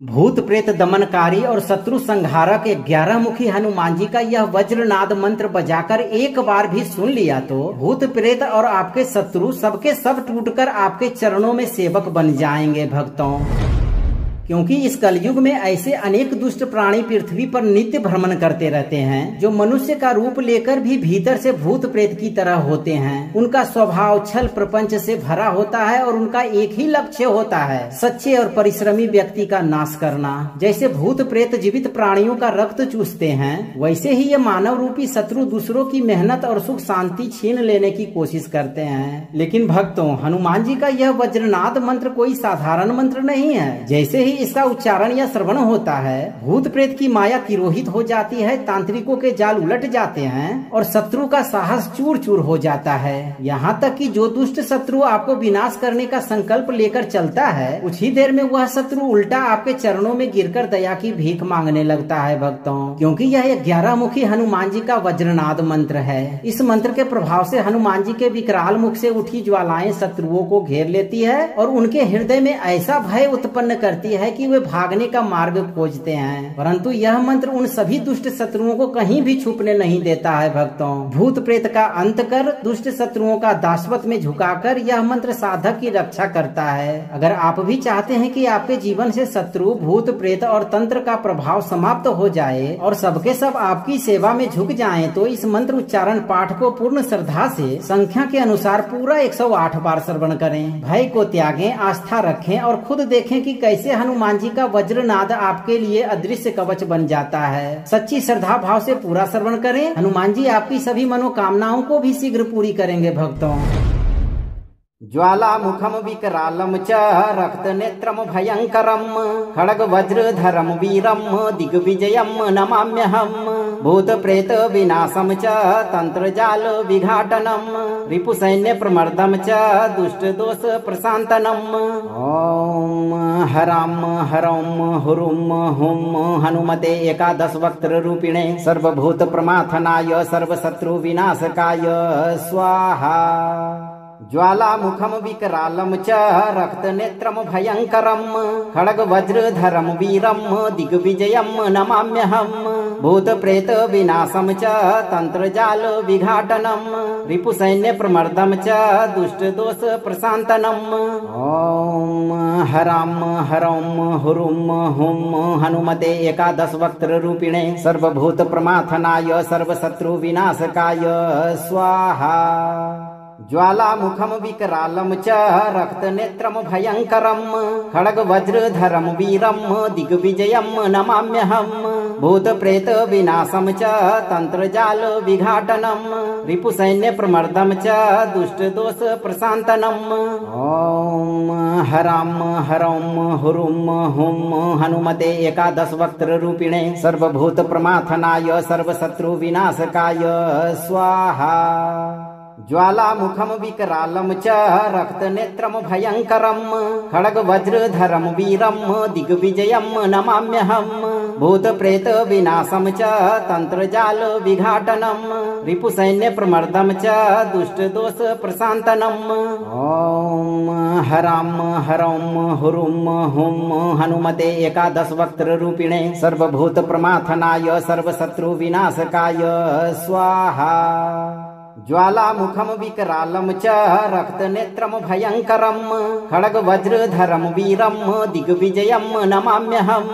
भूत प्रेत दमनकारी और शत्रु संहारक 11 मुखी हनुमान जी का यह वज्रनाद मंत्र बजाकर एक बार भी सुन लिया तो भूत प्रेत और आपके शत्रु सबके सब टूटकर आपके चरणों में सेवक बन जाएंगे भक्तों। क्योंकि इस कलयुग में ऐसे अनेक दुष्ट प्राणी पृथ्वी पर नित्य भ्रमण करते रहते हैं जो मनुष्य का रूप लेकर भी भीतर से भूत प्रेत की तरह होते हैं। उनका स्वभाव छल प्रपंच से भरा होता है और उनका एक ही लक्ष्य होता है सच्चे और परिश्रमी व्यक्ति का नाश करना। जैसे भूत प्रेत जीवित प्राणियों का रक्त चूसते हैं, वैसे ही ये मानव रूपी शत्रु दूसरों की मेहनत और सुख शांति छीन लेने की कोशिश करते हैं। लेकिन भक्तों, हनुमान जी का यह वज्रनाद मंत्र कोई साधारण मंत्र नहीं है। जैसे ही इसका उच्चारण या श्रवण होता है, भूत प्रेत की माया तिरोहित हो जाती है, तांत्रिकों के जाल उलट जाते हैं और शत्रु का साहस चूर चूर हो जाता है। यहाँ तक कि जो दुष्ट शत्रु आपको विनाश करने का संकल्प लेकर चलता है, कुछ ही देर में वह शत्रु उल्टा आपके चरणों में गिरकर दया की भीख मांगने लगता है भक्तों। क्योंकि यह 11 मुखी हनुमान जी का वज्रनाद मंत्र है। इस मंत्र के प्रभाव से हनुमान जी के विकराल मुख से उठी ज्वालाएं शत्रुओं को घेर लेती है और उनके हृदय में ऐसा भय उत्पन्न करती है कि वे भागने का मार्ग खोजते हैं। परंतु यह मंत्र उन सभी दुष्ट शत्रुओं को कहीं भी छुपने नहीं देता है भक्तों। भूत प्रेत का अंत कर दुष्ट शत्रुओं का दासवत में झुकाकर यह मंत्र साधक की रक्षा करता है। अगर आप भी चाहते हैं कि आपके जीवन से शत्रु, भूत प्रेत और तंत्र का प्रभाव समाप्त हो जाए और सबके सब आपकी सेवा में झुक जाएं, तो इस मंत्र उच्चारण पाठ को पूर्ण श्रद्धा से संख्या के अनुसार पूरा 108 बार श्रवण करें। भय को त्यागें, आस्था रखें और खुद देखें कि कैसे हनुमान जी का वज्रनाद आपके लिए अदृश्य कवच बन जाता है। सच्ची श्रद्धा भाव से पूरा श्रवण करें। हनुमान जी आपकी सभी मनोकामनाओं को भी शीघ्र पूरी करेंगे भक्तों। ज्वालामुखम विकरालम च रक्त नेत्रम भयंकरम खड्ग वज्रधरम वीरम दिग्विजयम नमाम्यहम भूत प्रेत विनाशम च तंत्र जाल विघाटनम रिपु सैन्य प्रमर्दम च दुष्ट दोष प्रशांतनम। ओम हराम हरम हुरुम हुम हनुमते एकादश वक्त्र रूपिणे सर्वभूत प्रमाथनाय सर्वशत्रु विनाशकाय स्वाहा। ज्वालामुखम विकरालम च रक्त नेत्रम भयंकरम खड्ग वज्रधरम वीरम दिग्विजयम नमाम्यहम भूत प्रेत विनाशम च तंत्र जाल विघाटनम रिपु सैन्य प्रमर्दम च दुष्ट दोष प्रशांतनम। ओम हराम हरम हुरुम हुम हनुमते एकादश वक्त्र रूपिणे सर्वभूत प्रमाथनाय सर्वशत्रु विनाशकाय स्वाहा। ज्वालामुखम विकरालम च रक्त नेत्रम भयंकरम खड्ग वज्रधरम वीरम दिग्विजयम नमाम्यहम भूत प्रेत विनाशम च तंत्र जाल विघाटनम रिपु सैन्य प्रमर्दम च दुष्ट दोष प्रशांतनम। ओम हराम हरम हुरुम हुम हनुमते एकादश वक्त्र रूपिणे सर्वभूत प्रमाथनाय सर्वशत्रु विनाशकाय स्वाहा। ज्वालामुखम विकरालम च रक्त नेत्रम भयंकरम खड्ग वज्रधरम वीरम दिग्विजयम नमाम्यहम भूत प्रेत विनाशम च तंत्र जाल विघाटनम रिपु सैन्य प्रमर्दम च दुष्ट दोष प्रशांतनम। ओम हराम हरम हुरुम हुम हनुमते एकादश वक्त्र रूपिणे सर्वभूत प्रमाथनाय सर्वशत्रु विनाशकाय स्वाहा। ज्वालामुखम विकरालम च रक्त नेत्रम भयंकरम खड्ग वज्रधरम वीरम दिग्विजयम नमाम्यहम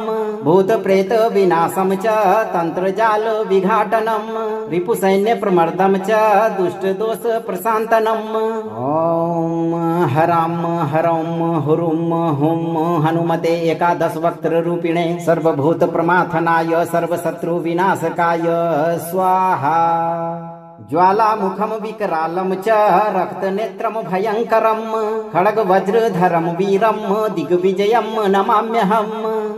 भूत प्रेत विनाशम च तंत्र जाल विघाटनम रिपु सैन्य प्रमर्दम च दुष्ट दोष प्रशांतनम। ओम हराम हरम हुरुम हुम हनुमते एकादश वक्त्र रूपिणे सर्वभूत प्रमाथनाय सर्वशत्रु विनाशकाय स्वाहा। ज्वालामुखम विकरालम च रक्त नेत्रम भयंकरम खड्ग वज्रधरम वीरम दिग्विजयम नमाम्यहम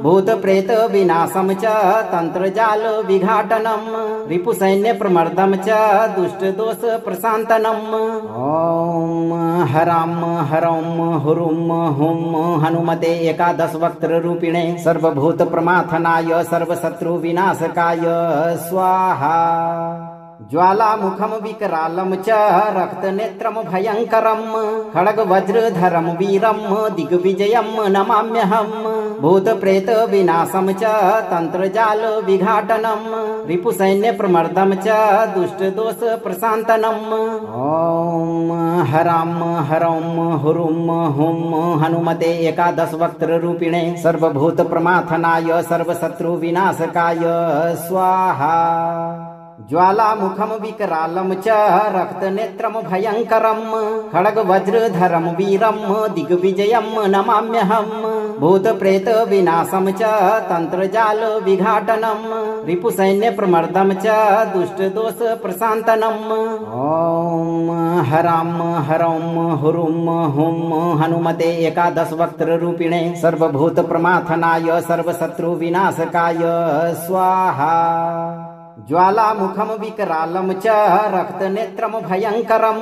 भूत प्रेत विनाशम च तंत्र जाल विघाटनम रिपु सैन्य प्रमर्दम च दुष्ट दोष प्रशांतनम। ओम हराम हरम हुरुम हुम हनुमते एकादश वक्त्र रूपिणे सर्वभूत प्रमाथनाय सर्वशत्रु विनाशकाय स्वाहा। ज्वालामुखम विकरालं च रक्तनेत्रं भयङ्करं खड्गवज्रधरं वीरं दिग्विजयं नमाम्यहम् भूतप्रेत विनाशं च तन्त्रजाल विघाटनं रिपुसैन्यप्रमर्दं च दुष्टदोष प्रशान्तनम् ॐ हरां हरं हुरुं हुं हनुमते एकादशवक्त्ररूपिणे सर्वभूतप्रमाथनाय सर्वशत्रुविनाशकाय स्वाहा। ज्वालामुखम विकरालं च रक्तनेत्रं भयङ्करं खड्गवज्रधरं वीरं दिग्विजयं नमाम्यहम् भूतप्रेत विनाशं च तन्त्रजाल विघाटनं रिपुसैन्यप्रमर्दं च दुष्टदोष प्रशान्तनम् ॐ हरां हरं हुरुं हुं हनुमते एकादशवक्त्ररूपिणे सर्वभूतप्रमाथनाय सर्वशत्रुविनाशकाय स्वाहा। ज्वालामुखम विकरालं च रक्तनेत्रं भयङ्करं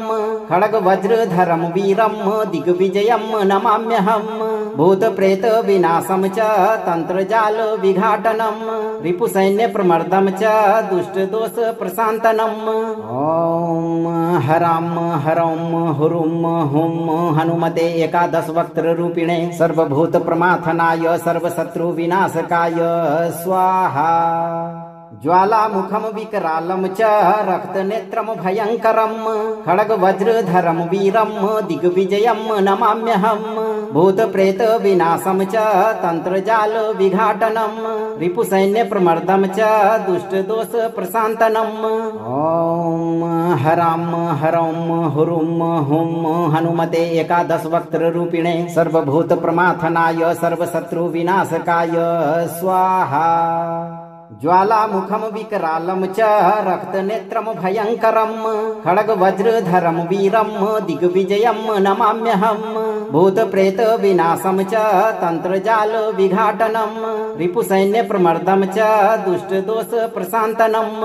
खड्गवज्रधरं वीरं दिग्विजयं नमाम्यहम् भूतप्रेत विनाशं च तन्त्रजाल विघाटनं रिपुसैन्यप्रमर्दं च दुष्टदोष प्रशान्तनम् ॐ हरां हरं हुरुं हुं हनुमते एकादशवक्त्ररूपिणे सर्वभूतप्रमाथनाय सर्वशत्रुविनाशकाय स्वाहा। ज्वालामुखम विकरालं च रक्तनेत्रं भयङ्करं खड्गवज्रधरं वीरं दिग्विजयं नमाम्यहम् भूतप्रेत विनाशं च तन्त्रजाल विघाटनं रिपुसैन्यप्रमर्दं च दुष्टदोष प्रशान्तनम् ॐ हरां हरं हुरुं हुं हनुमते एकादशवक्त्ररूपिणे सर्वभूतप्रमाथनाय सर्वशत्रुविनाशकाय स्वाहा। ज्वालामुखम विकरालं च रक्तनेत्रं भयङ्करं खड्गवज्रधरं वीरं दिग्विजयं नमाम्यहम् भूतप्रेत विनाशं च तन्त्रजाल विघाटनं रिपुसैन्यप्रमर्दं च दुष्टदोष प्रशान्तनम्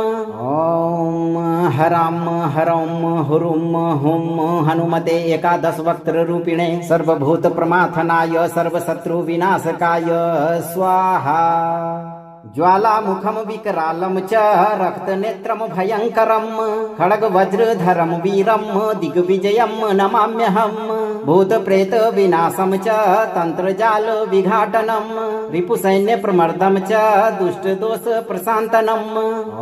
ॐ हरां हरं हुरुं हुं हनुमते एकादशवक्त्ररूपिणे सर्वभूतप्रमाथनाय सर्वशत्रुविनाशकाय स्वाहा। ज्वालामुखम विकरालं च रक्तनेत्रं भयङ्करं खड्गवज्रधरं वीरं दिग्विजयं नमाम्यहम् भूतप्रेत विनाशं च तन्त्रजाल विघाटनं रिपुसैन्यप्रमर्दं च दुष्टदोष प्रशान्तनम्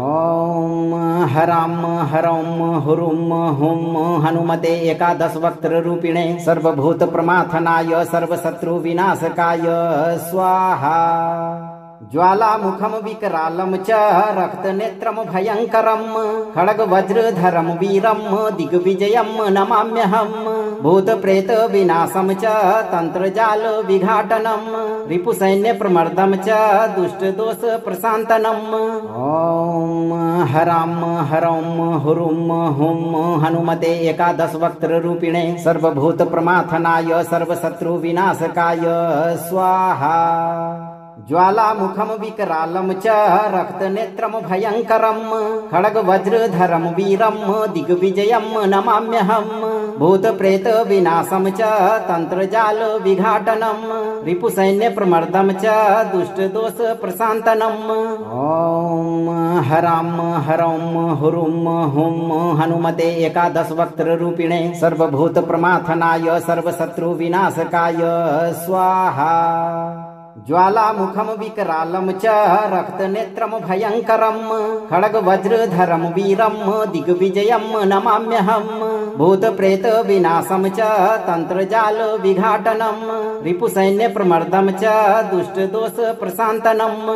ॐ हरां हरं हुरुं हुं हनुमते एकादशवक्त्ररूपिणे सर्वभूतप्रमाथनाय सर्वशत्रुविनाशकाय स्वाहा। ज्वालामुखम विकरालं च रक्तनेत्रं भयङ्करं खड्गवज्रधरं वीरं दिग्विजयं नमाम्यहम् भूतप्रेत विनाशं च तन्त्रजाल विघाटनं रिपुसैन्यप्रमर्दं च दुष्टदोष प्रशान्तनम् ॐ हरां हरं हुरुं हुं हनुमते एकादशवक्त्ररूपिणे सर्वभूतप्रमाथनाय सर्वशत्रुविनाशकाय स्वाहा। ज्वालामुखम विकरालं च रक्तनेत्रं भयङ्करं खड्गवज्रधरं वीरं दिग्विजयं नमाम्यहम् भूतप्रेत विनाशं च तन्त्रजाल विघाटनं रिपुसैन्यप्रमर्दं च दुष्टदोष प्रशान्तनम् ॐ हरां हरं हुरुं हुं हनुमते एकादशवक्त्ररूपिणे सर्वभूतप्रमाथनाय सर्वशत्रुविनाशकाय स्वाहा। ज्वालामुखम विकरालं च रक्तनेत्रं भयङ्करं खड्गवज्रधरं वीरं दिग्विजयं नमाम्यहम् भूतप्रेत विनाशं च तन्त्रजाल विघाटनं रिपुसैन्यप्रमर्दं च दुष्टदोष प्रशान्तनम्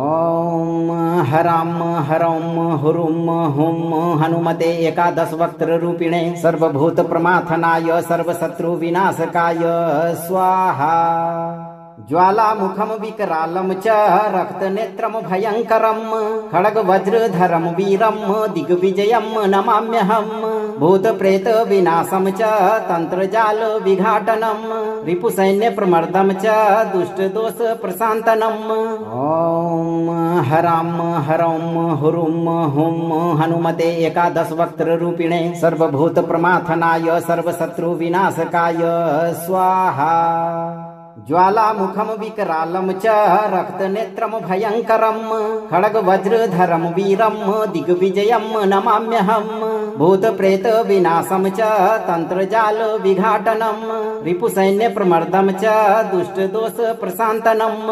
ॐ हरां हरं हुरुं हुं हनुमते एकादशवक्त्ररूपिणे सर्वभूतप्रमाथनाय सर्वशत्रुविनाशकाय स्वाहा। ज्वालामुखम विकरालं च रक्तनेत्रं भयङ्करं खड्गवज्रधरं वीरं दिग्विजयं नमाम्यहम् भूतप्रेत विनाशं च तन्त्रजाल विघाटनं रिपुसैन्यप्रमर्दं च दुष्टदोष प्रशान्तनम् ॐ हरां हरं हुरुं हुं हनुमते एकादशवक्त्ररूपिणे सर्वभूतप्रमाथनाय सर्वशत्रुविनाशकाय स्वाहा। ज्वालामुखं विकरालं च रक्तनेत्रं भयङ्करं खड्गवज्रधरं वीरं दिग्विजयं नमाम्यहं भूतप्रेतविनाशं च तन्त्रजालविघाटनं रिपुसैन्यप्रमर्दं च दुष्टदोषप्रशान्तनम्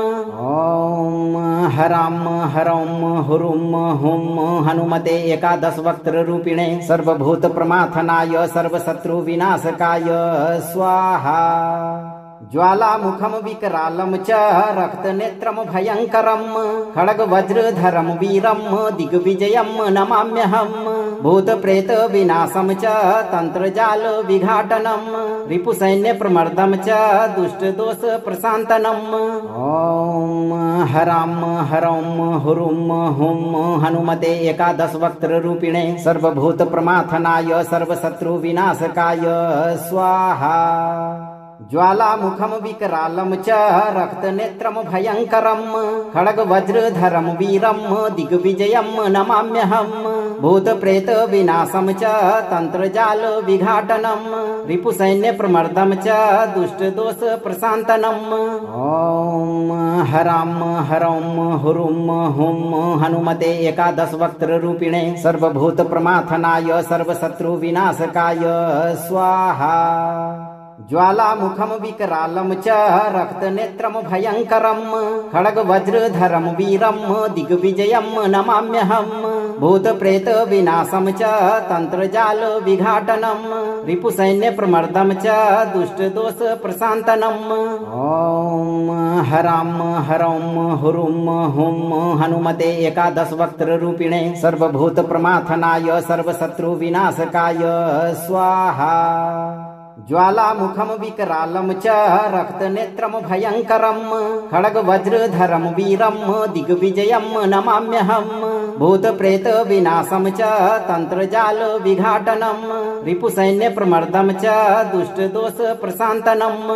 ॐ हरां हरौं हुरुं हुं हनुमते एकादशवक्त्ररूपिणे सर्वभूतप्रमाथनाय सर्वशत्रुविनाशकाय स्वाहा। ज्वालामुखं विकरालं च रक्तनेत्रं भयङ्करं खड्गवज्रधरं वीरं दिग्विजयं नमाम्यहं भूतप्रेतविनाशं च तन्त्रजालविघाटनं रिपुसैन्यप्रमर्दं च दुष्टदोषप्रशान्तनम् ॐ हरां हरौं हुरुं हुं हनुमते एकादशवक्त्ररूपिणे सर्वभूतप्रमाथनाय सर्वशत्रुविनाशकाय स्वाहा। ज्वालामुखं विकरालं च रक्तनेत्रं भयङ्करं खड्गवज्रधरं वीरं दिग्विजयं नमाम्यहं भूतप्रेतविनाशं च तन्त्रजालविघाटनं रिपुसैन्यप्रमर्दं च दुष्टदोषप्रशान्तनम् ॐ हरां हरौं हुरुं हुं हनुमते एकादशवक्त्ररूपिणे सर्वभूतप्रमाथनाय सर्वशत्रुविनाशकाय स्वाहा। ज्वालामुखं विकरालं च रक्तनेत्रं भयङ्करं खड्गवज्रधरं वीरं दिग्विजयं नमाम्यहं भूतप्रेतविनाशं च तन्त्रजालविघाटनं रिपुसैन्यप्रमर्दं च दुष्टदोषप्रशान्तनम् ॐ हरां हरौं हुरुं हुं हनुमते एकादशवक्त्ररूपिणे सर्वभूतप्रमाथनाय सर्वशत्रुविनाशकाय स्वाहा। ज्वालामुखं विकरालं च रक्तनेत्रं भयङ्करं खड्गवज्रधरं वीरं दिग्विजयं नमाम्यहं भूतप्रेतविनाशं च तन्त्रजालविघाटनं रिपुसैन्यप्रमर्दं च दुष्टदोषप्रशान्तनम्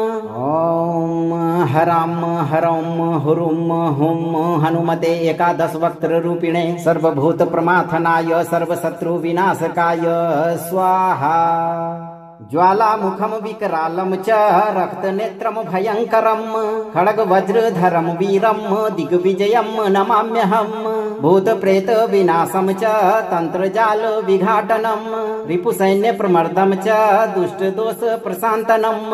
ॐ हरां हरौं हुरुं हुं हनुमते एकादशवक्त्ररूपिणे सर्वभूतप्रमाथनाय सर्वशत्रुविनाशकाय स्वाहा। ज्वालामुखं विकरालं च रक्तनेत्रं भयङ्करं खड्गवज्रधरं वीरं दिग्विजयं नमाम्यहं भूतप्रेतविनाशं च तन्त्रजालविघाटनं रिपुसैन्यप्रमर्दं च दुष्टदोषप्रशान्तनम्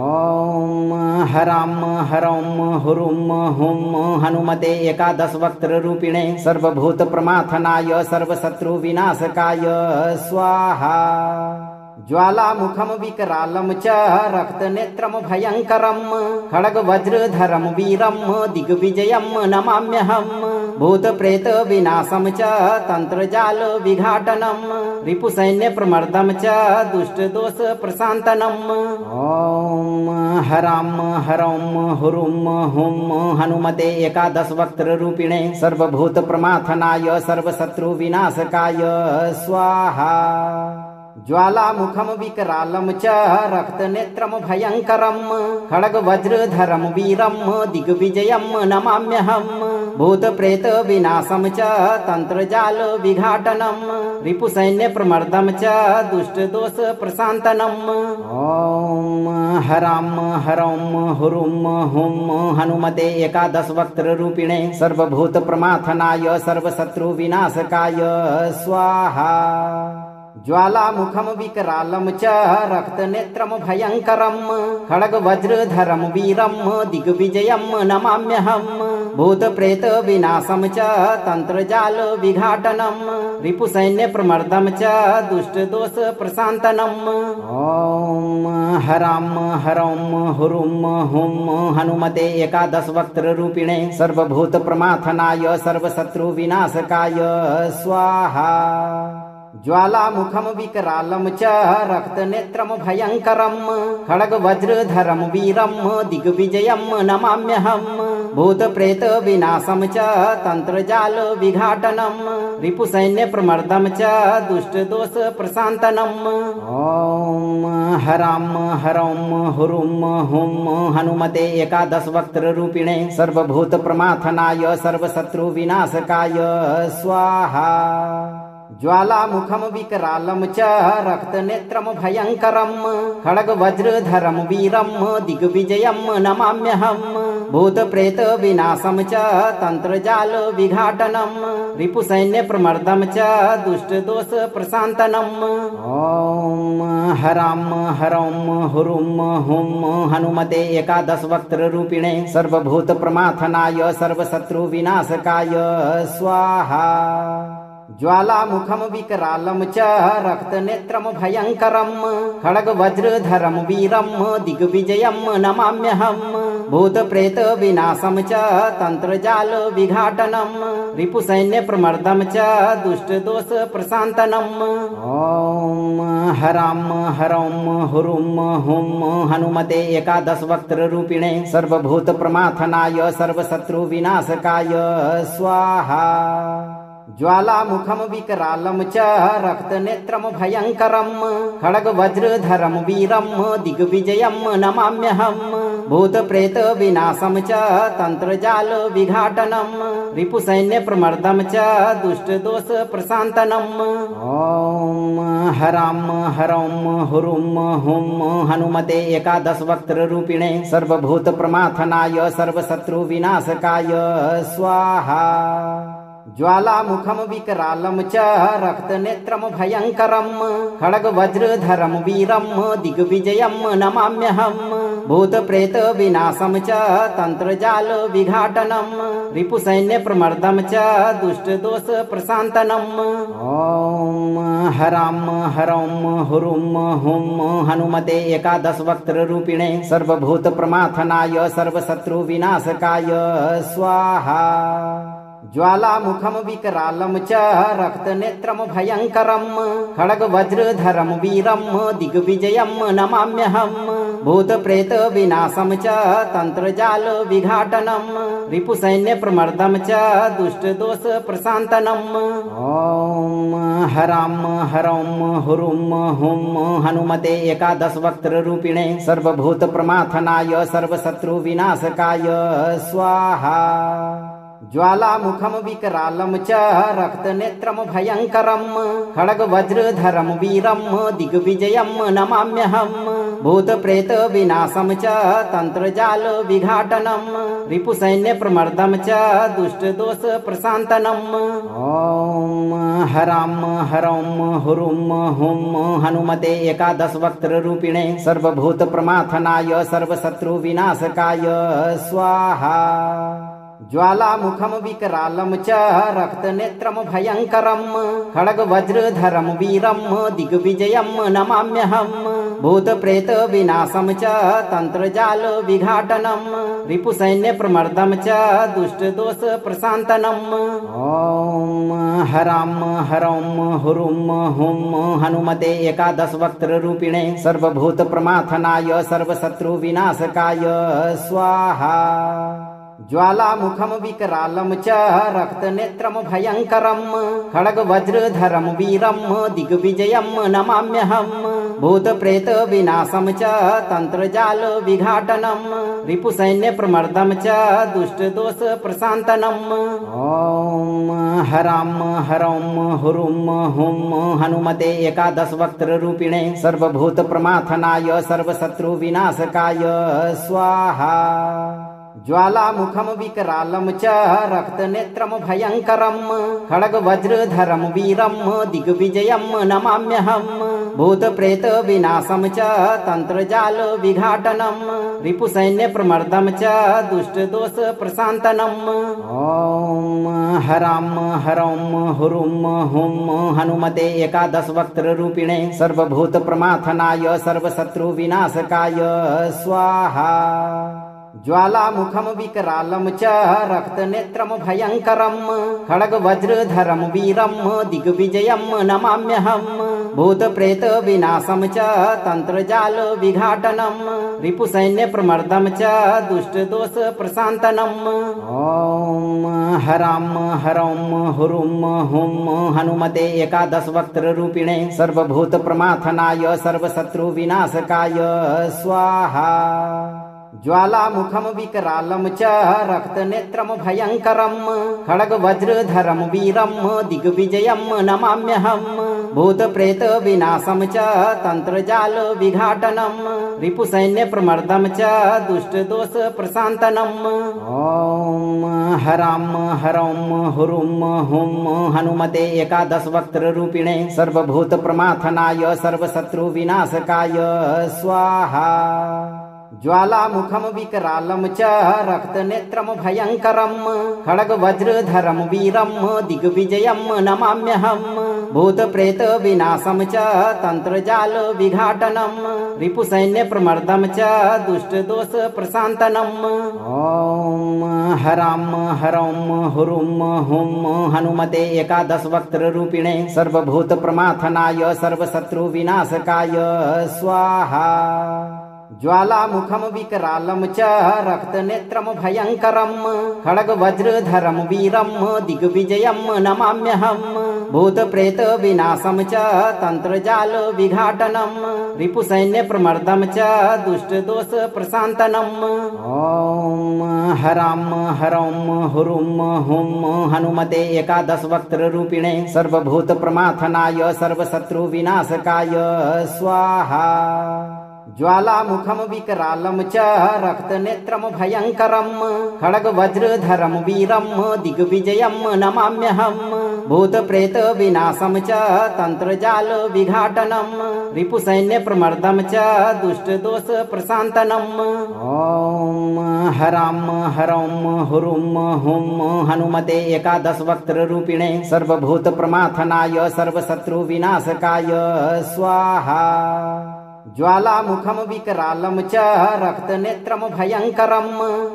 ॐ हरां हरौं हुरुं हुं हनुमते एकादशवक्त्ररूपिणे सर्वभूतप्रमाथनाय सर्वशत्रुविनाशकाय स्वाहा। ज्वालामुखं विकरालं च रक्तनेत्रं भयङ्करं खड्गवज्रधरं वीरं दिग्विजयं नमाम्यहं भूतप्रेतविनाशं च तन्त्रजालविघाटनं रिपुसैन्यप्रमर्दं च दुष्टदोषप्रशान्तनम् ॐ हरां हरौं हुरुं हुं हनुमते एकादशवक्त्ररूपिणे सर्वभूतप्रमाथनाय सर्वशत्रुविनाशकाय स्वाहा। ज्वालामुखं विकरालं च रक्तनेत्रं भयङ्करं खड्गवज्रधरं वीरं दिग्विजयं नमाम्यहं भूतप्रेतविनाशं च तन्त्रजालविघाटनं रिपुसैन्यप्रमर्दं च दुष्टदोषप्रशान्तनम् ॐ हरां हरौं हुरुं हुं हनुमते एकादशवक्त्ररूपिणे सर्वभूतप्रमाथनाय सर्वशत्रुविनाशकाय स्वाहा। ज्वालामुखं विकरालं च रक्तनेत्रं भयङ्करं खड्गवज्रधरं वीरं दिग्विजयं नमाम्यहं भूतप्रेतविनाशं च तन्त्रजालविघाटनं रिपुसैन्यप्रमर्दं च दुष्टदोषप्रशान्तनम् ॐ हरां हरौं हुरुं हुं हनुमते एकादशवक्त्ररूपिणे सर्वभूतप्रमाथनाय सर्वशत्रुविनाशकाय स्वाहा। ज्वालामुखं विकरालं च रक्तनेत्रं भयङ्करं खड्गवज्रधरं वीरं दिग्विजयं नमाम्यहं भूतप्रेतविनाशं च तन्त्रजालविघाटनं रिपुसैन्यप्रमर्दं च दुष्टदोषप्रशान्तनम् ॐ हरां हरौं हुरुं हुं हनुमते एकादशवक्त्ररूपिणे सर्वभूतप्रमाथनाय सर्वशत्रुविनाशकाय स्वाहा। ज्वालामुखं विकरालं च रक्तनेत्रं भयङ्करं खड्गवज्रधरं वीरं दिग्विजयं नमाम्यहं भूतप्रेतविनाशं च तन्त्रजालविघाटनं रिपुसैन्यप्रमर्दं च दुष्टदोषप्रशान्तनम् ॐ हरां हरौं हुरुं हुं हनुमते एकादशवक्त्ररूपिणे सर्वभूतप्रमाथनाय सर्वशत्रुविनाशकाय स्वाहा। ज्वालामुखं विकरालं च रक्तनेत्रं भयङ्करं खड्गवज्रधरं वीरं दिग्विजयं नमाम्यहं भूतप्रेतविनाशं च तन्त्रजालविघाटनं रिपुसैन्यप्रमर्दं च दुष्टदोषप्रशान्तनम् ॐ हरां हरौं हुरुं हुं हनुमते एकादशवक्त्ररूपिणे सर्वभूतप्रमाथनाय सर्वशत्रुविनाशकाय स्वाहा। ज्वालामुखं विकरालं च रक्तनेत्रं भयङ्करं खड्गवज्रधरं वीरं दिग्विजयं नमाम्यहं भूतप्रेतविनाशं च तन्त्रजालविघाटनं रिपुसैन्यप्रमर्दं च दुष्टदोषप्रशान्तनम् ॐ हरां हरौं हुरुं हुं हनुमते एकादशवक्त्ररूपिणे सर्वभूतप्रमाथनाय सर्वशत्रुविनाशकाय स्वाहा। ज्वालामुखं विकरालं च रक्तनेत्रं भयङ्करं खड्गवज्रधरं वीरं दिग्विजयं नमाम्यहं भूतप्रेतविनाशं च तन्त्रजालविघाटनं रिपुसैन्यप्रमर्दं च दुष्टदोषप्रशान्तनम् ॐ हरां हरौं हुरुं हुं हनुमते एकादशवक्त्ररूपिणे सर्वभूतप्रमाथनाय सर्वशत्रुविनाशकाय स्वाहा। ज्वालामुखं विकरालं च रक्तनेत्रं भयङ्करं खड्गवज्रधरं वीरं दिग्विजयं नमाम्यहं भूतप्रेतविनाशं च तन्त्रजालविघाटनं रिपुसैन्यप्रमर्दं च दुष्टदोषप्रशान्तनम् ॐ हरां हरौं हुरुं हुं हनुमते एकादशवक्त्ररूपिणे सर्वभूतप्रमाथनाय सर्वशत्रुविनाशकाय स्वाहा। ज्वालामुखं विकरालं च रक्तनेत्रं भयङ्करं खड्गवज्रधरं वीरं दिग्विजयं नमाम्यहं भूतप्रेतविनाशं च तन्त्रजालविघाटनं रिपुसैन्यप्रमर्दं च दुष्टदोषप्रशान्तनम् ॐ हरां हरौं हुरुं हुं हनुमते एकादशवक्त्ररूपिणे सर्वभूतप्रमाथनाय सर्वशत्रुविनाशकाय स्वाहा। ज्वालामुखं विकरालं च रक्तनेत्रं भयङ्करं खड्गवज्रधरं वीरं दिग्विजयं नमाम्यहं भूतप्रेतविनाशं च तन्त्रजालविघाटनं रिपुसैन्यप्रमर्दं च दुष्टदोषप्रशान्तनम् ॐ हरां हरौं हुरुं हुं हनुमते एकादशवक्त्ररूपिणे सर्वभूतप्रमाथनाय सर्वशत्रुविनाशकाय स्वाहा। ज्वालामुखं विकरालं च रक्तनेत्रं भयङ्करं खड्गवज्रधरं वीरं दिग्विजयं नमाम्यहं भूतप्रेतविनाशं च तन्त्रजालविघाटनं रिपुसैन्यप्रमर्दं च दुष्टदोषप्रशान्तनम् ॐ हरां हरौं हुरुं हुं हनुमते एकादशवक्त्ररूपिणे सर्वभूतप्रमाथनाय सर्वशत्रुविनाशकाय स्वाहा। ज्वालामुखं विकरालं च रक्तनेत्रं भयङ्करं खड्गवज्रधरं वीरं दिग्विजयं नमाम्यहं भूतप्रेतविनाशं च तन्त्रजालविघाटनं रिपुसैन्यप्रमर्दं च दुष्टदोषप्रशान्तनम् ॐ हरां हरौं हुरुं हुं हनुमते एकादशवक्त्ररूपिणे सर्वभूतप्रमाथनाय सर्वशत्रुविनाशकाय स्वाहा। ज्वालामुखं विकरालं च रक्तनेत्रं भयङ्करं खड्गवज्रधरं वीरं दिग्विजयं नमाम्यहं भूतप्रेतविनाशं च तन्त्रजालविघाटनं रिपुसैन्यप्रमर्दं च दुष्टदोषप्रशान्तनम् ॐ हरां हरौं हुरुं हुं हनुमते एकादशवक्त्ररूपिणे सर्वभूतप्रमाथनाय सर्वशत्रुविनाशकाय स्वाहा। ज्वालामुखं विकरालं च रक्तनेत्रं भयङ्करं खड्गवज्रधरं वीरं दिग्विजयं नमाम्यहम् भूतप्रेतविनाशं च तन्त्रजालविघाटनं रिपुसैन्यप्रमर्दं च दुष्टदोषप्रशान्तनम् ॐ हरां हरौं हुरुं हुं हनुमते एकादशवक्त्ररूपिणे सर्वभूतप्रमाथनाय सर्वशत्रुविनाशकाय स्वाहा। ज्वालामुखं विकरालं च रक्तनेत्रं भयङ्करं खड्गवज्रधरं वीरं दिग्विजयं नमाम्यहम् भूतप्रेतविनाशं च तन्त्रजालविघाटनं रिपुसैन्यप्रमर्दं च दुष्टदोषप्रशान्तनम् ॐ हरां हरौं हुरुं हुं हनुमते एकादशवक्त्ररूपिणे सर्वभूतप्रमाथनाय सर्वशत्रुविनाशकाय स्वाहा। ज्वालामुखं विकरालं च रक्तनेत्रं भयङ्करं खड्गवज्रधरं वीरं दिग्विजयं नमाम्यहम् भूतप्रेतविनाशं च तन्त्रजालविघाटनं रिपुसैन्यप्रमर्दं च दुष्टदोषप्रशान्तनम् ॐ हरां हरौं हुरुं हुं हनुमते एकादशवक्त्ररूपिणे सर्वभूतप्रमाथनाय सर्वशत्रुविनाशकाय स्वाहा। ज्वालामुखं विकरालं च रक्तनेत्रं भयङ्करं खड्गवज्रधरं वीरं दिग्विजयं नमाम्यहम् भूतप्रेतविनाशं च तन्त्रजालविघाटनं रिपुसैन्यप्रमर्दं च दुष्टदोषप्रशान्तनम् ॐ हरां हरौं हुरुं हुं हनुमते एकादशवक्त्ररूपिणे सर्वभूतप्रमाथनाय सर्वशत्रुविनाशकाय स्वाहा। ज्वालामुखं विकरालं च रक्तनेत्रं भयङ्करं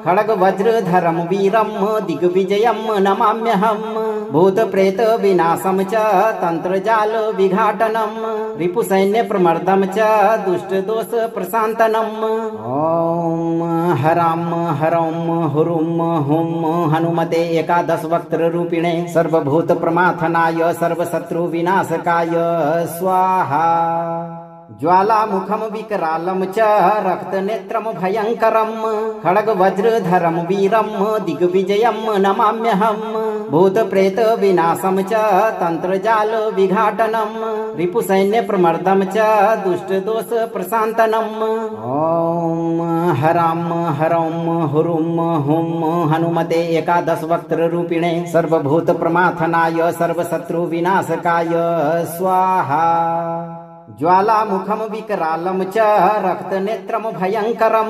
खड्गवज्रधरं वीरं दिग्विजयं नमाम्यहम् भूतप्रेतविनाशं च तन्त्रजालविघाटनं रिपुसैन्यप्रमर्दं च दुष्टदोषप्रशान्तनम् ॐ हरां हरौं हुरुं हुं हनुमते एकादशवक्त्ररूपिणे सर्वभूतप्रमाथनाय सर्वशत्रुविनाशकाय स्वाहा। ज्वालामुखं विकरालं च रक्तनेत्रं भयङ्करं खड्गवज्रधरं वीरं दिग्विजयं नमाम्यहम् भूतप्रेतविनाशं च तन्त्रजालविघाटनं रिपुसैन्यप्रमर्दं च दुष्टदोषप्रशान्तनम् ॐ हरां हरौं हुरुं हुं हनुमते एकादशवक्त्ररूपिणे सर्वभूतप्रमाथनाय सर्वशत्रुविनाशकाय स्वाहा। ज्वालामुखं विकरालं च रक्तनेत्रं भयङ्करं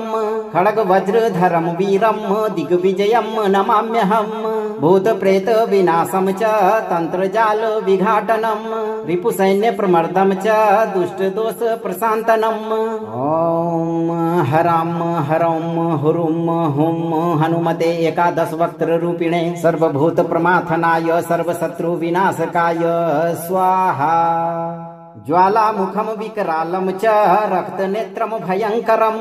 खड्गवज्रधरं वीरं दिग्विजयं नमाम्यहम् भूतप्रेतविनाशं च तन्त्रजालविघाटनं रिपुसैन्यप्रमर्दं च दुष्टदोषप्रशान्तनम् ॐ हरां हरौं हुरुं हुं हनुमते एकादशवक्त्ररूपिणे सर्वभूतप्रमाथनाय सर्वशत्रुविनाशकाय स्वाहा। ज्वालामुखं विकरालं च रक्तनेत्रं भयङ्करं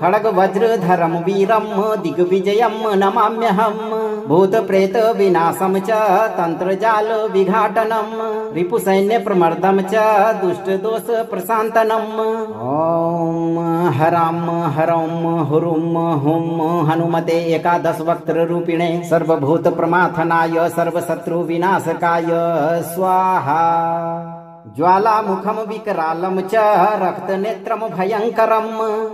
खड्गवज्रधरं वीरं दिग्विजयं नमाम्यहम् भूतप्रेतविनाशं च तन्त्रजालविघाटनं रिपुसैन्यप्रमर्दं च दुष्टदोषप्रशान्तनम् ॐ हरां हरौं हुरुं हुं हनुमते एकादशवक्त्ररूपिणे सर्वभूतप्रमाथनाय सर्वशत्रुविनाशकाय स्वाहा। ज्वालामुखं विकरालं च रक्तनेत्रं भयङ्करं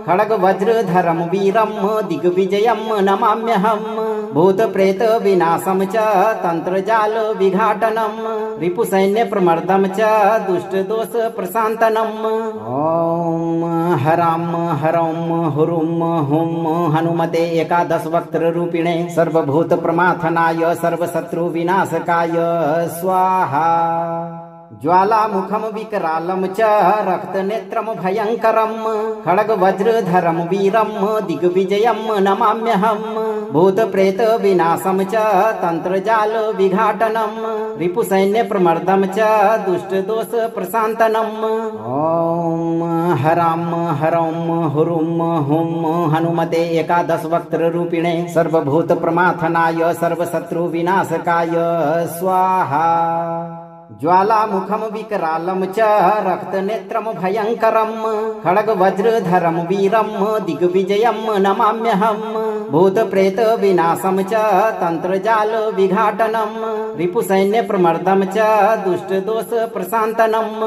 खड्गवज्रधरं वीरं दिग्विजयं नमाम्यहम् भूतप्रेतविनाशं च तन्त्रजालविघाटनं रिपुसैन्यप्रमर्दं च दुष्टदोषप्रशान्तनम् ॐ हरां हरौं हुरुं हुं हनुमते एकादशवक्त्ररूपिणे सर्वभूतप्रमाथनाय सर्वशत्रुविनाशकाय स्वाहा। ज्वालामुखं विकरालं च रक्तनेत्रं भयङ्करं खड्गवज्रधरं वीरं दिग्विजयं नमाम्यहम् भूतप्रेतविनाशं च तन्त्रजालविघाटनं रिपुसैन्यप्रमर्दं च दुष्टदोषप्रशान्तनम् ॐ हरां हरौं हुरुं हुं हनुमते एकादशवक्त्ररूपिणे सर्वभूतप्रमाथनाय सर्वशत्रुविनाशकाय स्वाहा। ज्वालामुखम विकरालं च रक्तनेत्रं भयङ्करं खड्गवज्रधरं वीरं दिग्विजयं नमाम्यहम् भूतप्रेत विनाशं च तन्त्रजाल विघाटनं रिपुसैन्यप्रमर्दं च दुष्टदोष प्रशान्तनम्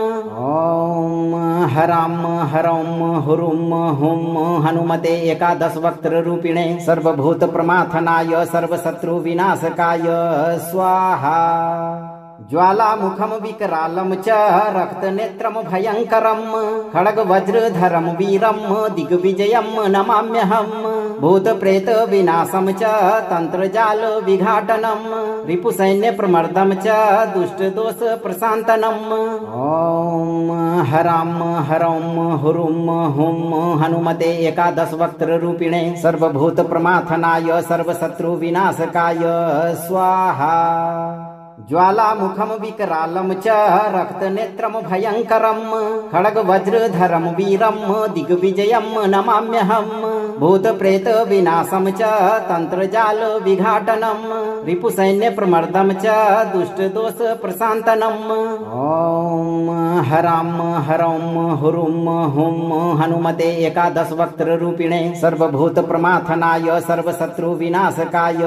ॐ हरां हरौं हुरुं हुं हनुमते एकादशवक्त्ररूपिणे सर्वभूतप्रमाथनाय सर्वशत्रुविनाशकाय स्वाहा। ज्वालामुखम विकरालं च रक्तनेत्रं भयङ्करं खड्गवज्रधरं वीरं दिग्विजयं नमाम्यहम् भूतप्रेत विनाशं च तन्त्रजाल विघाटनं रिपुसैन्यप्रमर्दं च दुष्टदोष प्रशान्तनम् ॐ हरां हरौं हुरुं हुं हनुमते एकादशवक्त्ररूपिणे सर्वभूतप्रमाथनाय सर्वशत्रुविनाशकाय स्वाहा। ज्वालामुखम विकरालं च रक्तनेत्रं भयङ्करं खड्गवज्रधरं वीरं दिग्विजयं नमाम्यहम् भूतप्रेत विनाशं च तन्त्रजाल विघाटनं रिपुसैन्यप्रमर्दं च दुष्टदोष प्रशान्तनम् ॐ हरां हरौं हुरुं हुं हनुमते एकादशवक्त्ररूपिणे सर्वभूतप्रमाथनाय सर्वशत्रुविनाशकाय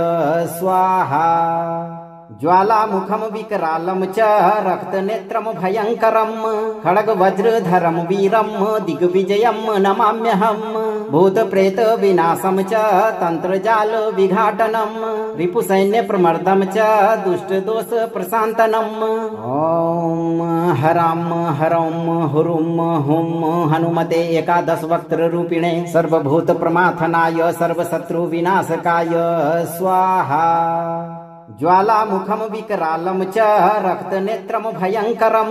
स्वाहा। ज्वालामुखम विकरालं च रक्तनेत्रं भयङ्करं खड्गवज्रधरं वीरं दिग्विजयं नमाम्यहम् भूतप्रेत विनाशं च तन्त्रजाल विघाटनं रिपुसैन्यप्रमर्दं च दुष्टदोष प्रशान्तनम् ॐ हरां हरौं हुरुं हुं हनुमते एकादशवक्त्ररूपिणे सर्वभूतप्रमाथनाय सर्वशत्रुविनाशकाय स्वाहा। ज्वालामुखम विकरालं च रक्तनेत्रं भयङ्करं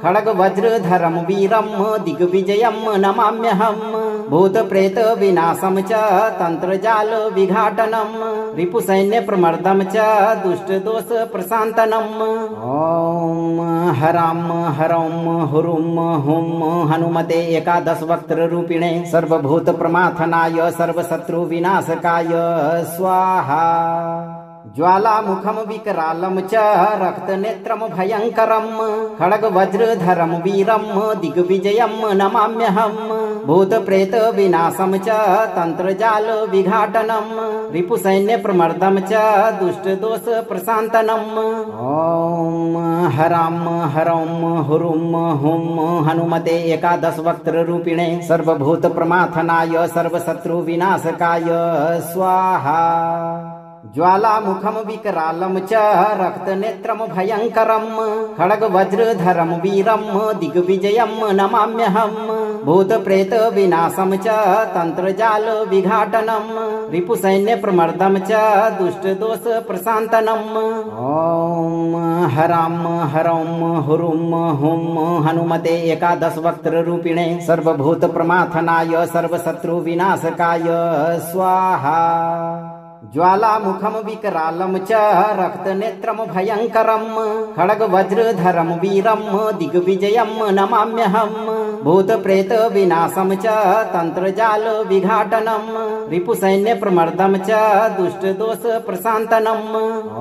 खड्गवज्रधरं वीरं दिग्विजयं नमाम्यहम् भूतप्रेत विनाशं च तन्त्रजाल विघाटनं रिपुसैन्यप्रमर्दं च दुष्टदोष प्रशान्तनम् ॐ हरां हरौं हुरुं हुं हनुमते एकादशवक्त्ररूपिणे सर्वभूतप्रमाथनाय सर्वशत्रुविनाशकाय स्वाहा। ज्वालामुखम विकरालं च रक्तनेत्रं भयङ्करं खड्गवज्रधरं वीरं दिग्विजयं नमाम्यहम् भूतप्रेत विनाशं च तन्त्रजाल विघाटनं रिपुसैन्यप्रमर्दं च दुष्टदोष प्रशान्तनम् ॐ हरां हरौं हुरुं हुं हनुमते एकादशवक्त्ररूपिणे सर्वभूतप्रमाथनाय सर्वशत्रुविनाशकाय स्वाहा। ज्वालामुखम विकरालं च रक्तनेत्रं भयङ्करं खड्गवज्रधरं वीरं दिग्विजयं नमाम्यहम् भूतप्रेत विनाशं च तन्त्रजाल विघाटनं रिपुसैन्यप्रमर्दं च दुष्टदोष प्रशान्तनम् ॐ हरां हरौं हुरुं हुं हनुमते एकादशवक्त्ररूपिणे सर्वभूतप्रमाथनाय सर्वशत्रुविनाशकाय स्वाहा। ज्वालामुखम विकरालं च रक्तनेत्रं भयङ्करं खड्गवज्रधरं वीरं दिग्विजयं नमाम्यहम् भूतप्रेत विनाशं च तन्त्रजाल विघाटनं रिपुसैन्यप्रमर्दं च दुष्टदोष प्रशान्तनम्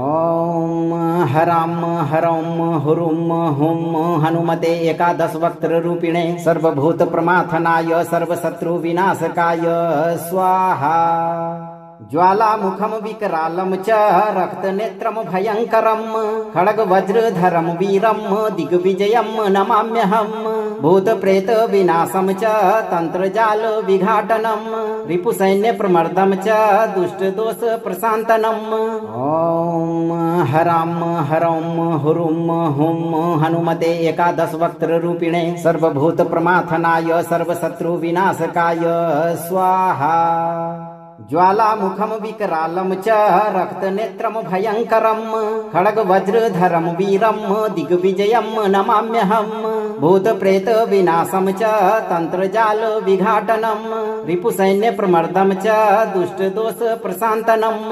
ॐ हरां हरौं हुरुं हुं हनुमते एकादशवक्त्ररूपिणे सर्वभूतप्रमाथनाय सर्वशत्रुविनाशकाय स्वाहा। ज्वालामुखम विकरालं च रक्तनेत्रं भयङ्करं खड्गवज्रधरं वीरं दिग्विजयं नमाम्यहम् भूतप्रेत विनाशं च तन्त्रजाल विघाटनं रिपुसैन्यप्रमर्दं च दुष्टदोष प्रशान्तनम् ॐ हरां हरौं हुरुं हुं हनुमते एकादशवक्त्ररूपिणे सर्वभूतप्रमाथनाय सर्वशत्रुविनाशकाय स्वाहा। ज्वालामुखम विकरालं च रक्तनेत्रं भयङ्करं खड्गवज्रधरं वीरं दिग्विजयं नमाम्यहम् भूतप्रेत विनाशं च तन्त्रजाल विघाटनं रिपुसैन्यप्रमर्दं च दुष्टदोष प्रशान्तनम्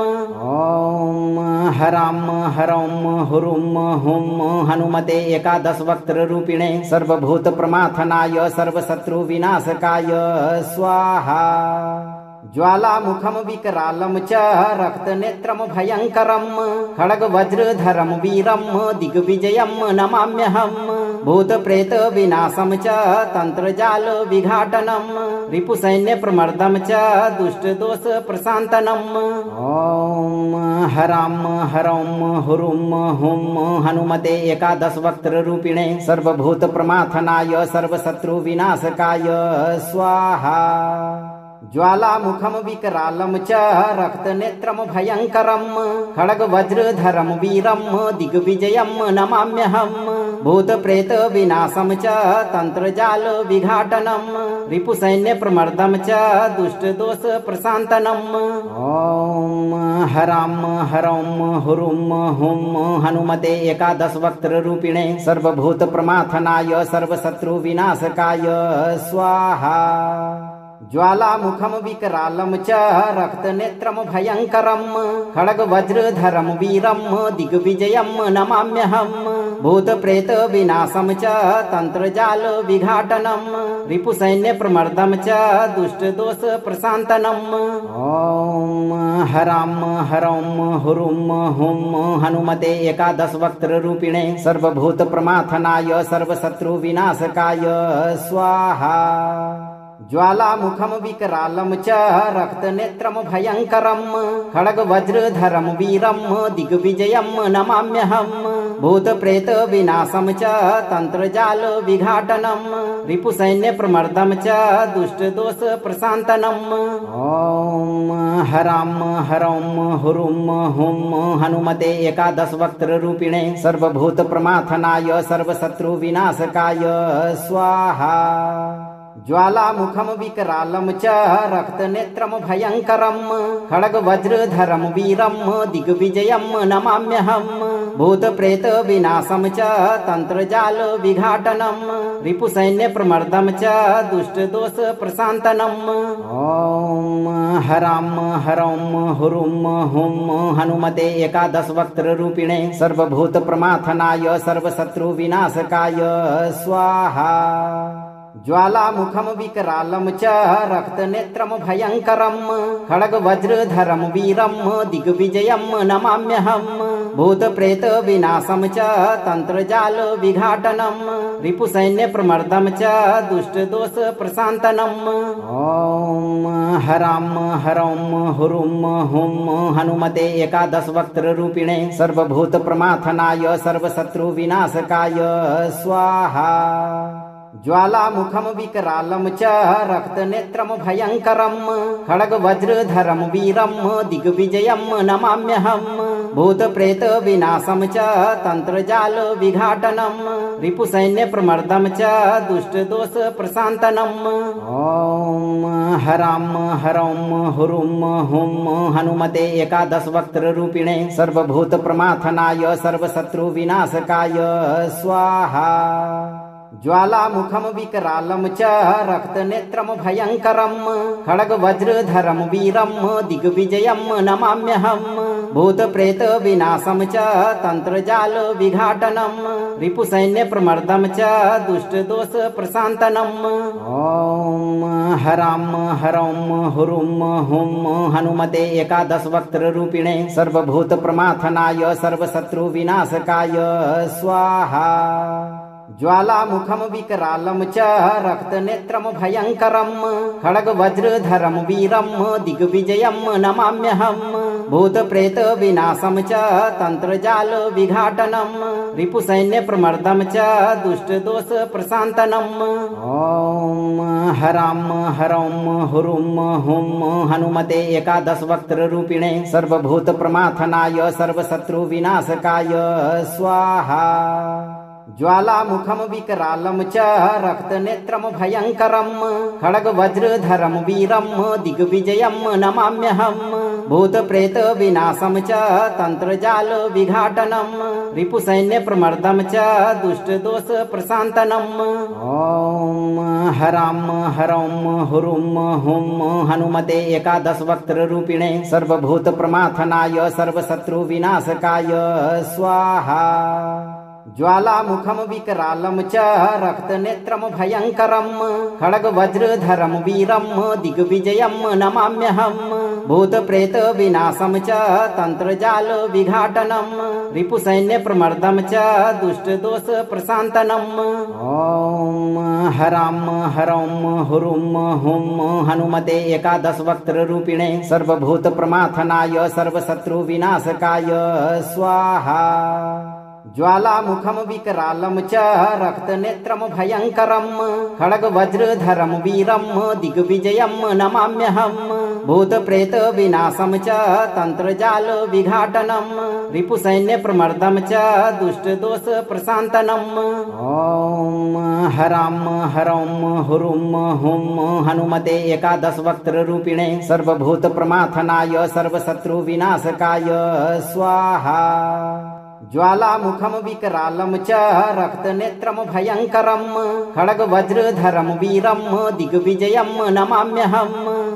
ॐ हरां हरौं हुरुं हुं हनुमते एकादशवक्त्ररूपिणे सर्वभूतप्रमाथनाय सर्वशत्रुविनाशकाय स्वाहा। ज्वालामुखम विकरालं च रक्तनेत्रं भयङ्करं खड्गवज्रधरं वीरं दिग्विजयं नमाम्यहम् भूतप्रेत विनाशं च तन्त्रजाल विघाटनं रिपुसैन्यप्रमर्दं च दुष्टदोष प्रशान्तनम् ॐ हरां हरं हुरुं हुं हनुमते एकादशवक्त्ररूपिणे सर्वभूतप्रमाथनाय सर्वशत्रुविनाशकाय स्वाहा। ज्वालामुखम विकरालं च रक्तनेत्रं भयङ्करं खड्गवज्रधरं वीरं दिग्विजयं नमाम्यहम् भूतप्रेत विनाशं च तन्त्रजाल विघाटनं रिपुसैन्यप्रमर्दं च दुष्टदोष प्रशान्तनम् ॐ हरां हरं हुरुं हुं हनुमते एकादशवक्त्ररूपिणे सर्वभूतप्रमाथनाय सर्वशत्रुविनाशकाय स्वाहा। ज्वालामुखम विकरालं च रक्तनेत्रं भयङ्करं खड्गवज्रधरं वीरं दिग्विजयं नमाम्यहम् भूतप्रेत विनाशं च तन्त्रजाल विघाटनं रिपुसैन्यप्रमर्दं च दुष्टदोष प्रशान्तनम् ॐ हरां हरं हुरुं हुं हनुमते एकादशवक्त्ररूपिणे सर्वभूतप्रमाथनाय सर्वशत्रुविनाशकाय स्वाहा। ज्वालामुखम विकरालं च रक्तनेत्रं भयङ्करं खड्गवज्रधरं वीरं दिग्विजयं नमाम्यहम् भूतप्रेत विनाशं च तन्त्रजाल विघाटनं रिपुसैन्यप्रमर्दं च दुष्टदोष प्रशान्तनम् ॐ हरां हरं हुरुं हुं हनुमते एकादशवक्त्ररूपिणे सर्वभूतप्रमाथनाय सर्वशत्रुविनाशकाय स्वाहा। ज्वालामुखम विकरालं च रक्तनेत्रं भयङ्करं खड्गवज्रधरं वीरं दिग्विजयं नमाम्यहम् भूतप्रेत विनाशं च तन्त्रजाल विघाटनं रिपुसैन्यप्रमर्दं च दुष्टदोष प्रशान्तनम् ॐ हरां हरं हुरुं हुं हनुमते एकादशवक्त्ररूपिणे सर्वभूतप्रमाथनाय सर्वशत्रुविनाशकाय स्वाहा। ज्वालामुखम विकरालं च रक्तनेत्रं भयङ्करं खड्गवज्रधरं वीरं दिग्विजयं नमाम्यहम् भूतप्रेत विनाशं च तन्त्रजाल विघाटनं रिपुसैन्यप्रमर्दं च दुष्टदोष प्रशान्तनम् ॐ हरां हरं हुरुं हुं हनुमते एकादशवक्त्ररूपिणे सर्वभूतप्रमाथनाय सर्वशत्रुविनाशकाय स्वाहा। ज्वालामुखम विकरालं च रक्तनेत्रं भयङ्करं खड्गवज्रधरं वीरं दिग्विजयं नमाम्यहम् भूतप्रेत विनाशं च तन्त्रजाल विघाटनं रिपुसैन्यप्रमर्दं च दुष्टदोष प्रशान्तनम् ॐ हरां हरं हुरुं हुं हनुमते एकादशवक्त्ररूपिणे सर्वभूतप्रमाथनाय सर्वशत्रुविनाशकाय स्वाहा। ज्वालामुखम विकरालं च रक्तनेत्रं भयङ्करं खड्गवज्रधरं वीरं दिग्विजयं नमाम्यहम् भूतप्रेत विनाशं च तन्त्रजाल विघाटनं रिपुसैन्यप्रमर्दं च दुष्टदोष प्रशान्तनम् ॐ हरां हरं हुरुं हुं हनुमते एकादशवक्त्ररूपिणे सर्वभूतप्रमाथनाय सर्वशत्रुविनाशकाय स्वाहा। ज्वालामुखम विकरालं च रक्तनेत्रं भयङ्करं खड्गवज्रधरं वीरं दिग्विजयं नमाम्यहम् भूतप्रेत विनाशं च तन्त्रजाल विघाटनं रिपुसैन्यप्रमर्दं च दुष्टदोष प्रशान्तनम् ॐ हरां हरं हुरुं हुं हनुमते एकादशवक्त्ररूपिणे सर्वभूतप्रमाथनाय सर्वशत्रुविनाशकाय स्वाहा। ज्वालामुखम विकरालं च रक्तनेत्रं भयङ्करं खड्गवज्रधरं वीरं दिग्विजयं नमाम्यहम् भूतप्रेत विनाशं च तन्त्रजाल विघाटनं रिपुसैन्यप्रमर्दं च दुष्टदोष प्रशान्तनम् ॐ हरां हरं हुरुं हुं हनुमते एकादशवक्त्ररूपिणे सर्वभूतप्रमाथनाय सर्वशत्रुविनाशकाय स्वाहा। ज्वालामुखं विकरालं च रक्तनेत्रं भयङ्करं खड्गवज्रधरं वीरं दिग्विजयं नमाम्यहं भूतप्रेतविनाशं च तन्त्रजालविघाटनं रिपुसैन्यप्रमर्दं च दुष्टदोषप्रशान्तनम् ॐ हरां हरौं हुरुं हुं हनुमते एकादशवक्त्ररूपिणे सर्वभूतप्रमाथनाय सर्वशत्रुविनाशकाय स्वाहा। ज्वालामुखं विकरालं च रक्तनेत्रं भयङ्करं खड्गवज्रधरं वीरं दिग्विजयं नमाम्यहं भूतप्रेतविनाशं च तन्त्रजालविघाटनं रिपुसैन्यप्रमर्दं च दुष्टदोषप्रशान्तनम् ॐ हरां हरौं हुरुं हुं हनुमते एकादशवक्त्ररूपिणे सर्वभूतप्रमाथनाय सर्वशत्रुविनाशकाय स्वाहा। ज्वालामुखं विकरालं च रक्तनेत्रं भयङ्करं खड्गवज्रधरं वीरं दिग्विजयं नमाम्यहं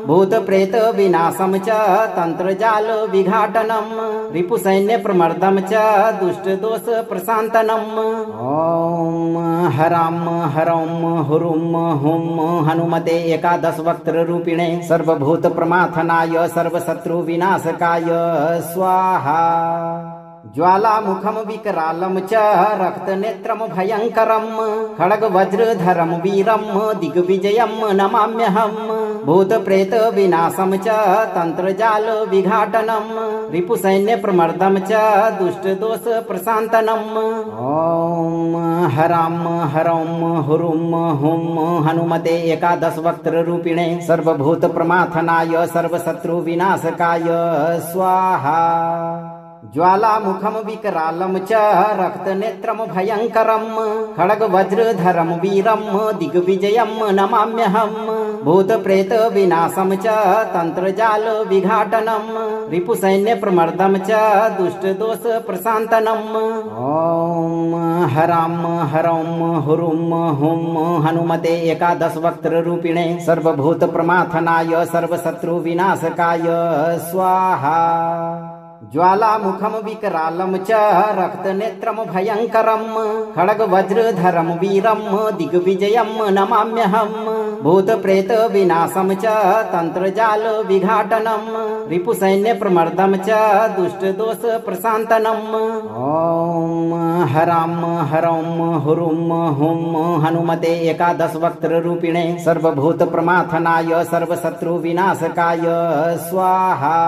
भूतप्रेतविनाशं च तन्त्रजालविघाटनं रिपुसैन्यप्रमर्दं च दुष्टदोषप्रशान्तनम् ॐ हरां हरौं हुरुं हुं हनुमते एकादशवक्त्ररूपिणे सर्वभूतप्रमाथनाय सर्वशत्रुविनाशकाय स्वाहा। ज्वालामुखं विकरालं च रक्तनेत्रं भयङ्करं खड्गवज्रधरं वीरं दिग्विजयं नमाम्यहं भूतप्रेतविनाशं च तन्त्रजालविघाटनं रिपुसैन्यप्रमर्दं च दुष्टदोषप्रशान्तनम् ॐ हरां हरौं हुरुं हुं हनुमते एकादशवक्त्ररूपिणे सर्वभूतप्रमाथनाय सर्वशत्रुविनाशकाय स्वाहा। ज्वालामुखं विकरालं च रक्तनेत्रं भयङ्करं खड्गवज्रधरं वीरं दिग्विजयं नमाम्यहं भूतप्रेतविनाशं च तन्त्रजालविघाटनं रिपुसैन्यप्रमर्दं च दुष्टदोषप्रशान्तनम् ॐ हरां हरौं हुरुं हुं हनुमते एकादशवक्त्ररूपिणे सर्वभूतप्रमाथनाय सर्वशत्रुविनाशकाय स्वाहा। ज्वालामुखं विकरालं च रक्तनेत्रं भयङ्करं खड्गवज्रधरं वीरं दिग्विजयं नमाम्यहं भूतप्रेतविनाशं च तन्त्रजालविघाटनं रिपुसैन्यप्रमर्दं च दुष्टदोषप्रशान्तनम् ॐ हरां हरौं हुरुं हुं हनुमते एकादशवक्त्ररूपिणे सर्वभूतप्रमाथनाय सर्वशत्रुविनाशकाय स्वाहा।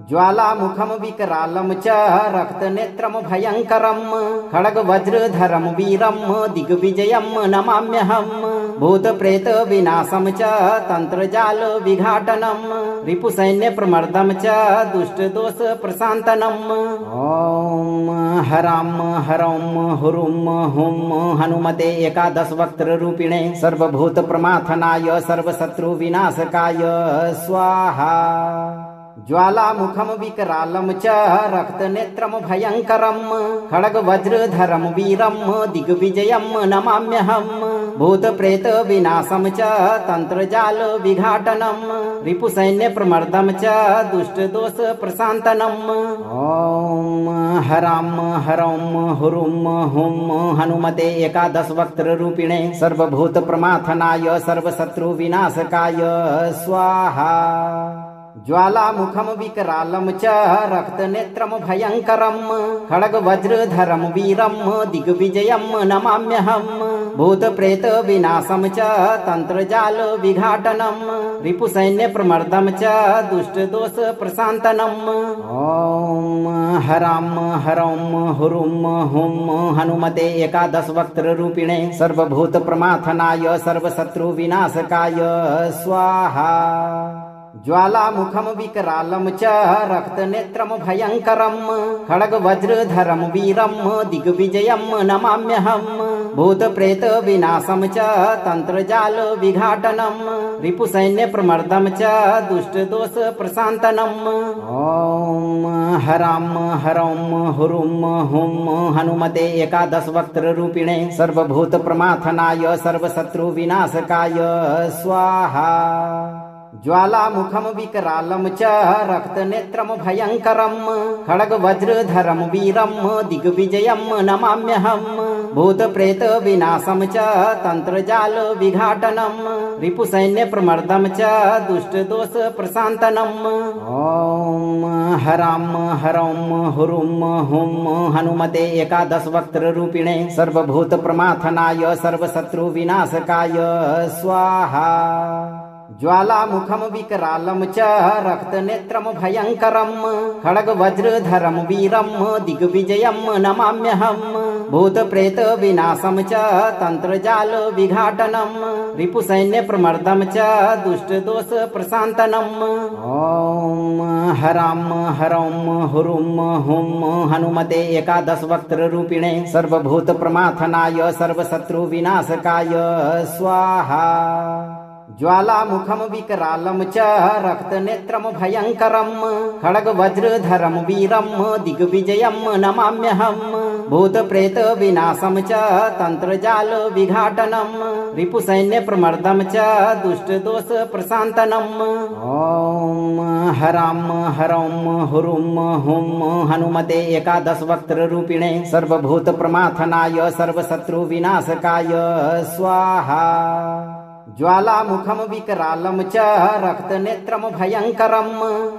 ज्वालामुखं विकरालं च रक्तनेत्रं भयङ्करं खड्गवज्रधरं वीरं दिग्विजयं नमाम्यहं भूतप्रेतविनाशं च तन्त्रजालविघाटनं रिपुसैन्यप्रमर्दं च दुष्टदोषप्रशान्तनम् ॐ हरां हरौं हुरुं हुं हनुमते एकादशवक्त्ररूपिणे सर्वभूतप्रमाथनाय सर्वशत्रुविनाशकाय स्वाहा। ज्वालामुखं विकरालं च रक्तनेत्रं भयङ्करं खड्गवज्रधरं वीरं दिग्विजयं नमाम्यहं भूतप्रेतविनाशं च तन्त्रजालविघाटनं रिपुसैन्यप्रमर्दं च दुष्टदोषप्रशान्तनम् ॐ हरां हरौं हुरुं हुं हनुमते एकादशवक्त्ररूपिणे सर्वभूतप्रमाथनाय सर्वशत्रुविनाशकाय स्वाहा। ज्वालामुखं विकरालं च रक्तनेत्रं भयङ्करं खड्गवज्रधरं वीरं दिग्विजयं नमाम्यहं भूतप्रेतविनाशं च तन्त्रजालविघाटनं रिपुसैन्यप्रमर्दं च दुष्टदोषप्रशान्तनम् ॐ हरां हरौं हुरुं हुं हनुमते एकादशवक्त्ररूपिणे सर्वभूतप्रमाथनाय सर्वशत्रुविनाशकाय स्वाहा। ज्वालामुखं विकरालं च रक्तनेत्रं भयङ्करं खड्गवज्रधरं वीरं दिग्विजयं नमाम्यहं भूतप्रेतविनाशं च तन्त्रजालविघाटनं रिपुसैन्यप्रमर्दं च दुष्टदोषप्रशान्तनम् ॐ हरां हरौं हुरुं हुं हनुमते एकादशवक्त्ररूपिणे सर्वभूतप्रमाथनाय सर्वशत्रुविनाशकाय स्वाहा। ज्वालामुखं विकरालं च रक्तनेत्रं भयङ्करं खड्गवज्रधरं वीरं दिग्विजयं नमाम्यहम् भूतप्रेतविनाशं च तन्त्रजालविघाटनं रिपुसैन्यप्रमर्दं च दुष्टदोषप्रशान्तनम् ॐ हरां हरौं हुरुं हुं हनुमते एकादशवक्त्ररूपिणे सर्वभूतप्रमाथनाय सर्वशत्रुविनाशकाय स्वाहा। ज्वालामुखं विकरालं च रक्तनेत्रं भयङ्करं खड्गवज्रधरं वीरं दिग्विजयं नमाम्यहम् भूतप्रेतविनाशं च तन्त्रजालविघाटनं रिपुसैन्यप्रमर्दं च दुष्टदोषप्रशान्तनम् ॐ हरां हरौं हुरुं हुं हनुमते एकादशवक्त्ररूपिणे सर्वभूतप्रमाथनाय सर्वशत्रुविनाशकाय स्वाहा। ज्वालामुखं विकरालं च रक्तनेत्रं भयङ्करं खड्गवज्रधरं वीरं दिग्विजयं नमाम्यहम् भूतप्रेतविनाशं च तन्त्रजालविघाटनं रिपुसैन्यप्रमर्दं च दुष्टदोषप्रशान्तनम् ॐ हरां हरौं हुरुं हुं हनुमते एकादशवक्त्ररूपिणे सर्वभूतप्रमाथनाय सर्वशत्रुविनाशकाय स्वाहा। ज्वालामुखं विकरालं च रक्तनेत्रं भयङ्करं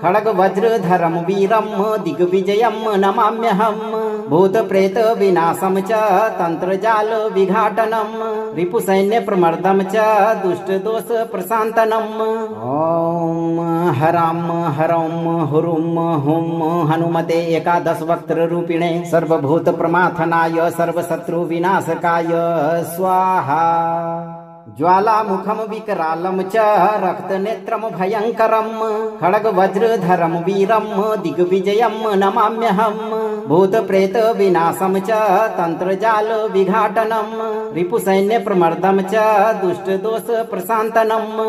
खड्गवज्रधरं वीरं दिग्विजयं नमाम्यहम् भूतप्रेतविनाशं च तन्त्रजालविघाटनं रिपुसैन्यप्रमर्दं च दुष्टदोषप्रशान्तनम् ॐ हरां हरौं हुरुं हुं हनुमते एकादशवक्त्ररूपिणे सर्वभूतप्रमाथनाय सर्वशत्रुविनाशकाय स्वाहा। ज्वालामुखं विकरालं च रक्तनेत्रं भयङ्करं खड्गवज्रधरं वीरं दिग्विजयं नमाम्यहम् भूतप्रेतविनाशं च तन्त्रजालविघाटनं रिपुसैन्यप्रमर्दं च दुष्टदोषप्रशान्तनम्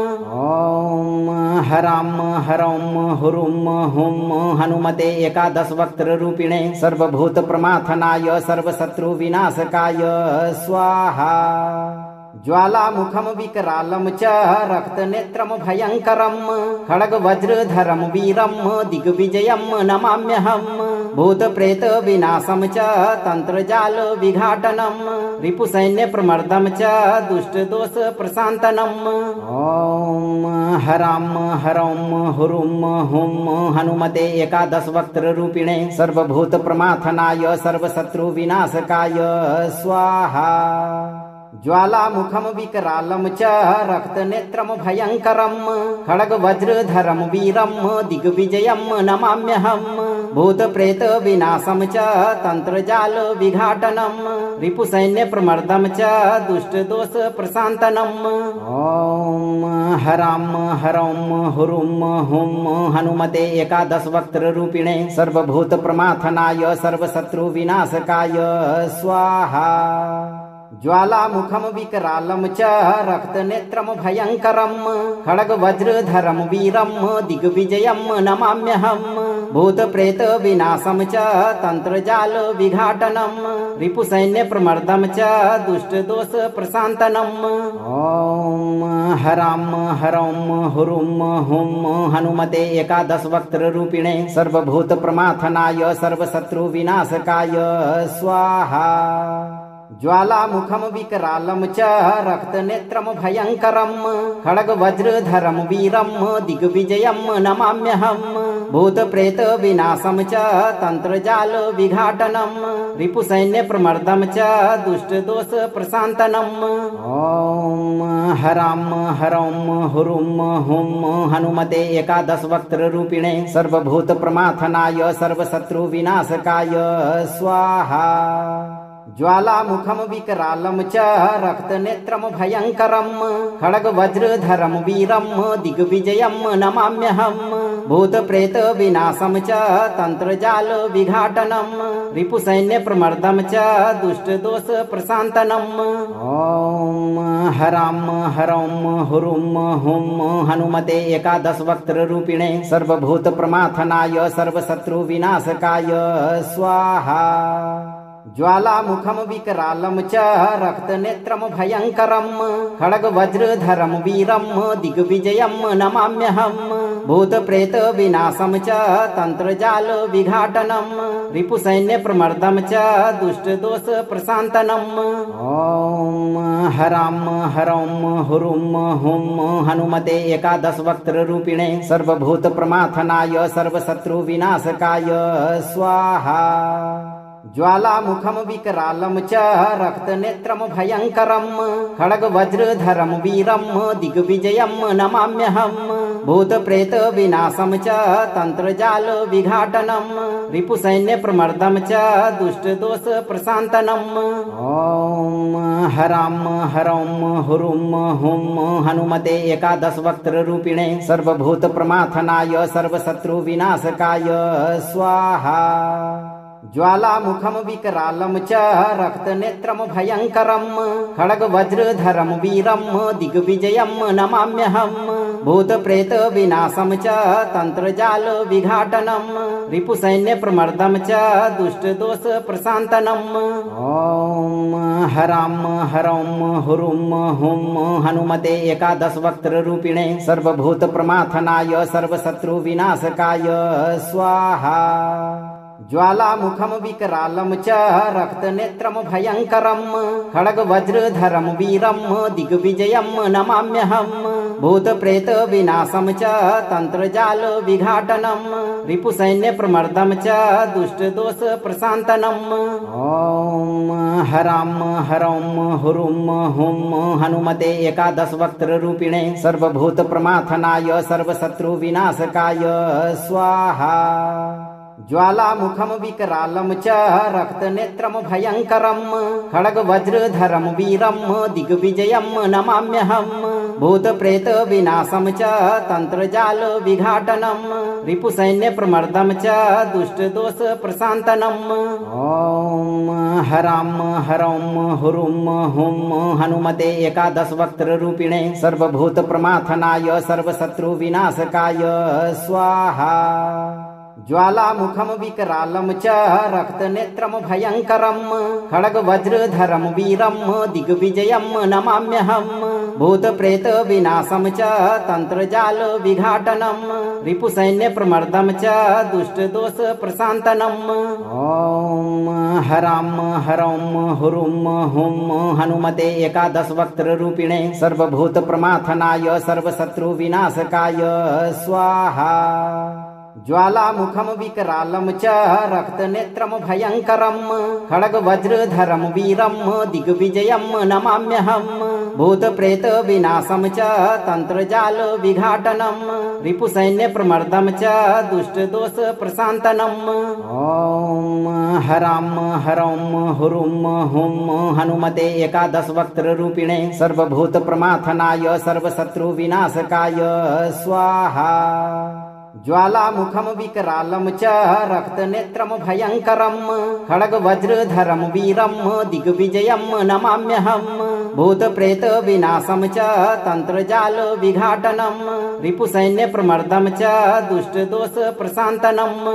ॐ हरां हरौं हुरुं हुं हनुमते एकादशवक्त्ररूपिणे सर्वभूतप्रमाथनाय सर्वशत्रुविनाशकाय स्वाहा। ज्वालामुखं विकरालं च रक्तनेत्रं भयङ्करं खड्गवज्रधरं वीरं दिग्विजयं नमाम्यहम् भूतप्रेतविनाशं च तन्त्रजालविघाटनं रिपुसैन्यप्रमर्दं च दुष्टदोषप्रशान्तनम् ॐ हरां हरौं हुरुं हुं हनुमते एकादशवक्त्ररूपिणे सर्वभूतप्रमाथनाय सर्वशत्रुविनाशकाय स्वाहा। ज्वालामुखं विकरालं च रक्तनेत्रं भयङ्करं खड्गवज्रधरं वीरं दिग्विजयं नमाम्यहम् भूतप्रेतविनाशं च तन्त्रजालविघाटनं रिपुसैन्यप्रमर्दं च दुष्टदोषप्रशान्तनम् ॐ हरां हरौं हुरुं हुं हनुमते एकादशवक्त्ररूपिणे सर्वभूतप्रमाथनाय सर्वशत्रुविनाशकाय स्वाहा। ज्वालामुखं विकरालं च रक्तनेत्रं भयङ्करं खड्गवज्रधरं वीरं दिग्विजयं नमाम्यहम् भूतप्रेतविनाशं च तन्त्रजालविघाटनं रिपुसैन्यप्रमर्दं च दुष्टदोषप्रशान्तनम् ॐ हरां हरौं हुरुं हुं हनुमते एकादशवक्त्ररूपिणे सर्वभूतप्रमाथनाय सर्वशत्रुविनाशकाय स्वाहा। ज्वालामुखं विकरालं च रक्तनेत्रं भयङ्करं खड्गवज्रधरं वीरं दिग्विजयं नमाम्यहम् भूतप्रेतविनाशं च तन्त्रजालविघाटनं रिपुसैन्यप्रमर्दं च दुष्टदोषप्रशान्तनम् ॐ हरां हरौं हुरुं हुं हनुमते एकादशवक्त्ररूपिणे सर्वभूतप्रमाथनाय सर्वशत्रुविनाशकाय स्वाहा। ज्वालामुखं विकरालं च रक्तनेत्रं भयङ्करं खड्गवज्रधरं वीरं दिग्विजयं नमाम्यहम् भूतप्रेतविनाशं च तन्त्रजालविघाटनं रिपुसैन्यप्रमर्दं च दुष्टदोषप्रशान्तनम् ॐ हरां हरौं हुरुं हुं हनुमते एकादशवक्त्ररूपिणे सर्वभूतप्रमाथनाय सर्वशत्रुविनाशकाय स्वाहा। ज्वालामुखं विकरालं च रक्तनेत्रं भयङ्करं खड्गवज्रधरं वीरं दिग्विजयं नमाम्यहम् भूतप्रेतविनाशं च तन्त्रजालविघाटनं रिपुसैन्यप्रमर्दं च दुष्टदोषप्रशान्तनम् ॐ हरां हरौं हुरुं हुं हनुमते एकादशवक्त्ररूपिणे सर्वभूतप्रमाथनाय सर्वशत्रुविनाशकाय स्वाहा। ज्वालामुखं विकरालं च रक्तनेत्रं भयङ्करं खड्गवज्रधरं वीरं दिग्विजयं नमाम्यहम् भूतप्रेतविनाशं च तन्त्रजालविघाटनं रिपुसैन्यप्रमर्दं च दुष्टदोषप्रशान्तनम् ॐ हरां हरौं हुरुं हुं हनुमते एकादशवक्त्ररूपिणे सर्वभूतप्रमाथनाय सर्वशत्रुविनाशकाय स्वाहा। ज्वालामुखं विकरालं च रक्तनेत्रं भयङ्करं खड्गवज्रधरं वीरं दिग्विजयं नमाम्यहम् भूतप्रेतविनाशं च तन्त्रजालविघाटनं रिपुसैन्यप्रमर्दं च दुष्टदोषप्रशान्तनम् ॐ हरां हरौं हुरुं हुं हनुमते एकादशवक्त्ररूपिणे सर्वभूतप्रमाथनाय सर्वशत्रुविनाशकाय स्वाहा। ज्वालामुखं विकरालं च रक्तनेत्रं भयङ्करं खड्गवज्रधरं वीरं दिग्विजयं नमाम्यहम् भूतप्रेतविनाशं च तन्त्रजालविघाटनं रिपुसैन्यप्रमर्दं च दुष्टदोषप्रशान्तनम् ॐ हरां हरौं हुरुं हुं हनुमते एकादशवक्त्ररूपिणे सर्वभूतप्रमाथनाय सर्वशत्रुविनाशकाय स्वाहा। ज्वालामुखं विकरालं च रक्तनेत्रं भयङ्करं खड्गवज्रधरं वीरं दिग्विजयं नमाम्यहम् भूतप्रेतविनाशं च तन्त्रजालविघाटनं रिपुसैन्यप्रमर्दं च दुष्टदोषप्रशान्तनम् ॐ हरां हरौं हुरुं हुं हनुमते एकादशवक्त्ररूपिणे सर्वभूतप्रमाथनाय सर्वशत्रुविनाशकाय स्वाहा। ज्वालामुखं विकरालं च रक्तनेत्रं भयङ्करं खड्गवज्रधरं वीरं दिग्विजयं नमाम्यहम् भूतप्रेतविनाशं च तन्त्रजालविघाटनं रिपुसैन्यप्रमर्दं च दुष्टदोषप्रशान्तनम् ॐ हरां हरौं हुरुं हुं हनुमते एकादशवक्त्ररूपिणे सर्वभूतप्रमाथनाय सर्वशत्रुविनाशकाय स्वाहा। ज्वालामुखं विकरालं च रक्तनेत्रं भयङ्करं खड्गवज्रधरं वीरं दिग्विजयं नमाम्यहम् भूतप्रेतविनाशं च तन्त्रजालविघाटनं रिपुसैन्यप्रमर्दं च दुष्टदोषप्रशान्तनम् ॐ हरां हरौं हुरुं हुं हनुमते एकादशवक्त्ररूपिणे सर्वभूतप्रमाथनाय सर्वशत्रुविनाशकाय स्वाहा। ज्वालामुखं विकरालं च रक्तनेत्रं भयङ्करं खड्गवज्रधरं वीरं दिग्विजयं नमाम्यहम् भूतप्रेतविनाशं च तन्त्रजालविघाटनं रिपुसैन्यप्रमर्दं च दुष्टदोषप्रशान्तनम्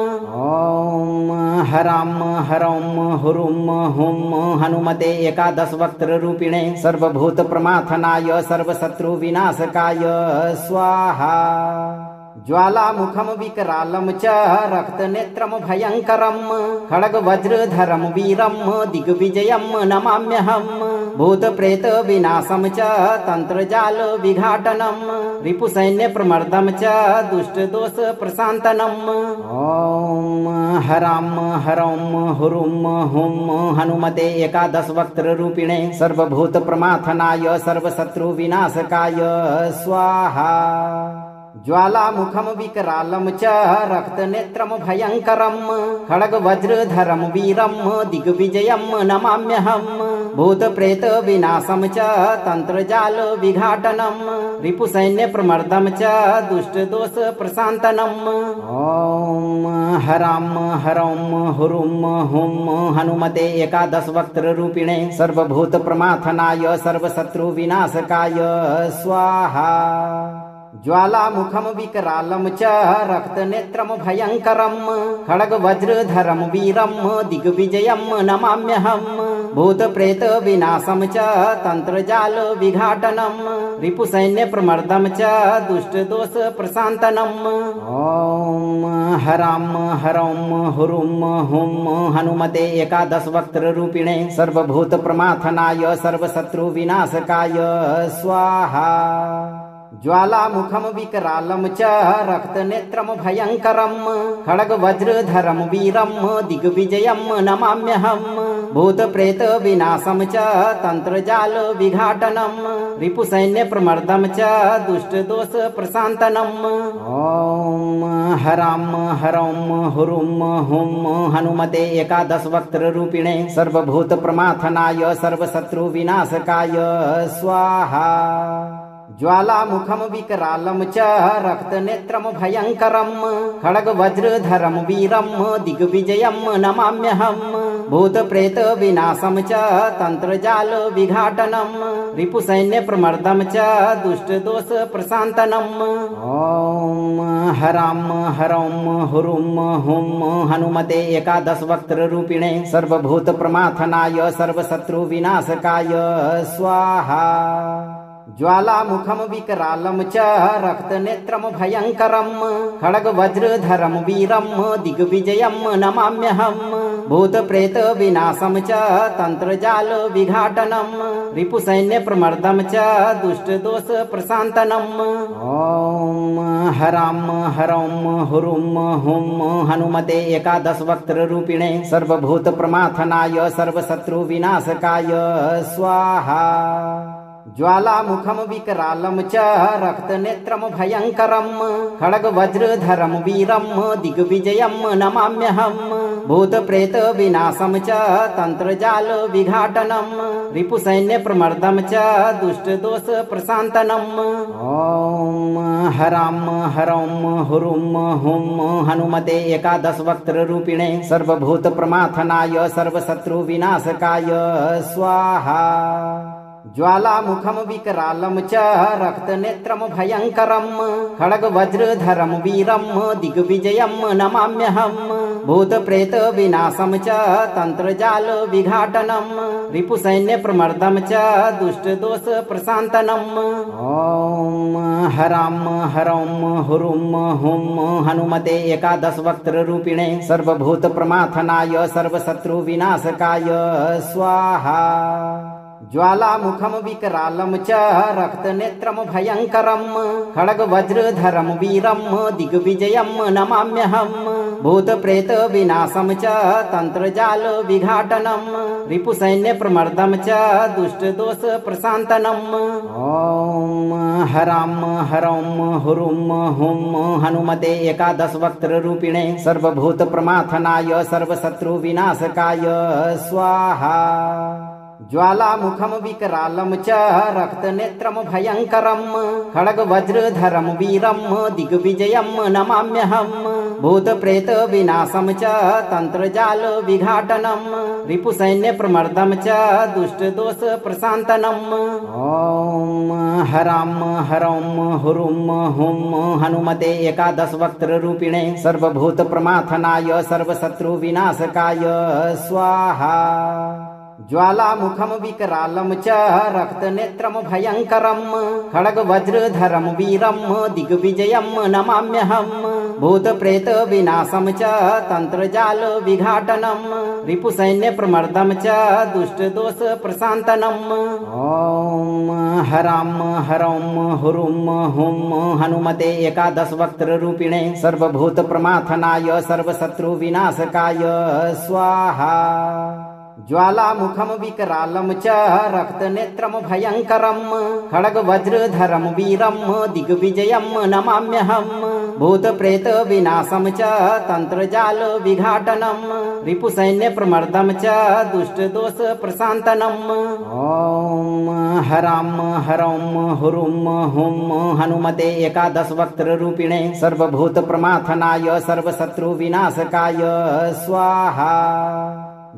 ॐ हरां हरौं हुरुं हुं हनुमते एकादशवक्त्ररूपिणे सर्वभूतप्रमाथनाय सर्वशत्रुविनाशकाय स्वाहा। ज्वालामुखं विकरालं च रक्तनेत्रं भयङ्करं खड्गवज्रधरं वीरं दिग्विजयं नमाम्यहम् भूतप्रेतविनाशं च तन्त्रजालविघाटनं रिपुसैन्यप्रमर्दं च दुष्टदोषप्रशान्तनम् ॐ हरां हरौं हुरुं हुं हनुमते एकादशवक्त्ररूपिणे सर्वभूतप्रमाथनाय सर्वशत्रुविनाशकाय स्वाहा। ज्वालामुखं विकरालं च रक्तनेत्रं भयङ्करं खड्गवज्रधरं वीरं दिग्विजयं नमाम्यहम् भूतप्रेतविनाशं च तन्त्रजालविघाटनं रिपुसैन्यप्रमर्दं च दुष्टदोषप्रशान्तनम् ॐ हरां हरौं हुरुं हुं हनुमते एकादशवक्त्ररूपिणे सर्वभूतप्रमाथनाय सर्वशत्रुविनाशकाय स्वाहा। ज्वालामुखम विकरालं च रक्तनेत्रं भयङ्करं खड्गवज्रधरं वीरं दिग्विजयं नमाम्यहम् भूतप्रेत विनाशं च तन्त्रजाल विघाटनं रिपुसैन्यप्रमर्दं च दुष्टदोष प्रशान्तनम् ॐ हरां हरौं हुरुं हुं हनुमते एकादशवक्त्ररूपिणे सर्वभूतप्रमाथनाय सर्वशत्रुविनाशकाय स्वाहा। ज्वालामुखम विकरालं च रक्तनेत्रं भयङ्करं खड्गवज्रधरं वीरं दिग्विजयं नमाम्यहम् भूतप्रेत विनाशं च तन्त्रजाल विघाटनं रिपुसैन्यप्रमर्दं च दुष्टदोष प्रशान्तनम् ॐ हरां हरौं हुरुं हुं हनुमते एकादशवक्त्ररूपिणे सर्वभूतप्रमाथनाय सर्वशत्रुविनाशकाय स्वाहा। ज्वालामुखम विकरालं च रक्तनेत्रं भयङ्करं खड्गवज्रधरं वीरं दिग्विजयं नमाम्यहम् भूतप्रेत विनाशं च तन्त्रजाल विघाटनं रिपुसैन्यप्रमर्दं च दुष्टदोष प्रशान्तनम् ॐ हरां हरौं हुरुं हुं हनुमते एकादशवक्त्ररूपिणे सर्वभूतप्रमाथनाय सर्वशत्रुविनाशकाय स्वाहा। ज्वालामुखम विकरालं च रक्तनेत्रं भयङ्करं खड्गवज्रधरं वीरं दिग्विजयं नमाम्यहम् भूतप्रेत विनाशं च तन्त्रजाल विघाटनं रिपुसैन्यप्रमर्दं च दुष्टदोष प्रशान्तनम् ॐ हरां हरौं हुरुं हुं हनुमते एकादशवक्त्ररूपिणे सर्वभूतप्रमाथनाय सर्वशत्रुविनाशकाय स्वाहा। ज्वालामुखम विकरालं च रक्तनेत्रं भयङ्करं खड्गवज्रधरं वीरं दिग्विजयं नमाम्यहम् भूतप्रेत विनाशं च तन्त्रजाल विघाटनं रिपुसैन्यप्रमर्दं च दुष्टदोष प्रशान्तनम् ॐ हरां हरौं हुरुं हुं हनुमते एकादशवक्त्ररूपिणे सर्वभूतप्रमाथनाय सर्वशत्रुविनाशकाय स्वाहा। ज्वालामुखम विकरालं च रक्तनेत्रं भयङ्करं खड्गवज्रधरं वीरं दिग्विजयं नमाम्यहम् भूतप्रेत विनाशं च तन्त्रजाल विघाटनं रिपुसैन्यप्रमर्दं च दुष्टदोष प्रशान्तनम् ॐ हरां हरौं हुरुं हुं हनुमते एकादशवक्त्ररूपिणे सर्वभूतप्रमाथनाय सर्वशत्रुविनाशकाय स्वाहा। ज्वालामुखम विकरालं च रक्तनेत्रं भयङ्करं खड्गवज्रधरं वीरं दिग्विजयं नमाम्यहम् भूतप्रेत विनाशं च तन्त्रजाल विघाटनं रिपुसैन्यप्रमर्दं च दुष्टदोष प्रशान्तनम् ॐ हरां हरौं हुरुं हुं हनुमते एकादशवक्त्ररूपिणे सर्वभूतप्रमाथनाय सर्वशत्रुविनाशकाय स्वाहा। ज्वालामुखम विकरालं च रक्तनेत्रं भयङ्करं खड्गवज्रधरं वीरं दिग्विजयं नमाम्यहम् भूतप्रेत विनाशं च तन्त्रजाल विघाटनं रिपुसैन्यप्रमर्दं च दुष्टदोष प्रशान्तनम् ॐ हरां हरौं हुरुं हुं हनुमते एकादशवक्त्ररूपिणे सर्वभूतप्रमाथनाय सर्वशत्रुविनाशकाय स्वाहा। ज्वालामुखम विकरालं च रक्तनेत्रं भयङ्करं खड्गवज्रधरं वीरं दिग्विजयं नमाम्यहम् भूतप्रेत विनाशं च तन्त्रजाल विघाटनं रिपुसैन्यप्रमर्दं च दुष्टदोष प्रशान्तनम् ॐ हरां हरौं हुरुं हुं हनुमते एकादशवक्त्ररूपिणे सर्वभूतप्रमाथनाय सर्वशत्रुविनाशकाय स्वाहा। ज्वालामुखम विकरालं च रक्तनेत्रं भयङ्करं खड्गवज्रधरं वीरं दिग्विजयं नमाम्यहम् भूतप्रेत विनाशं च तन्त्रजाल विघाटनं रिपुसैन्यप्रमर्दं च दुष्टदोष प्रशान्तनम् ॐ हरां हरौं हुरुं हुं हनुमते एकादशवक्त्ररूपिणे सर्वभूतप्रमाथनाय सर्वशत्रुविनाशकाय स्वाहा।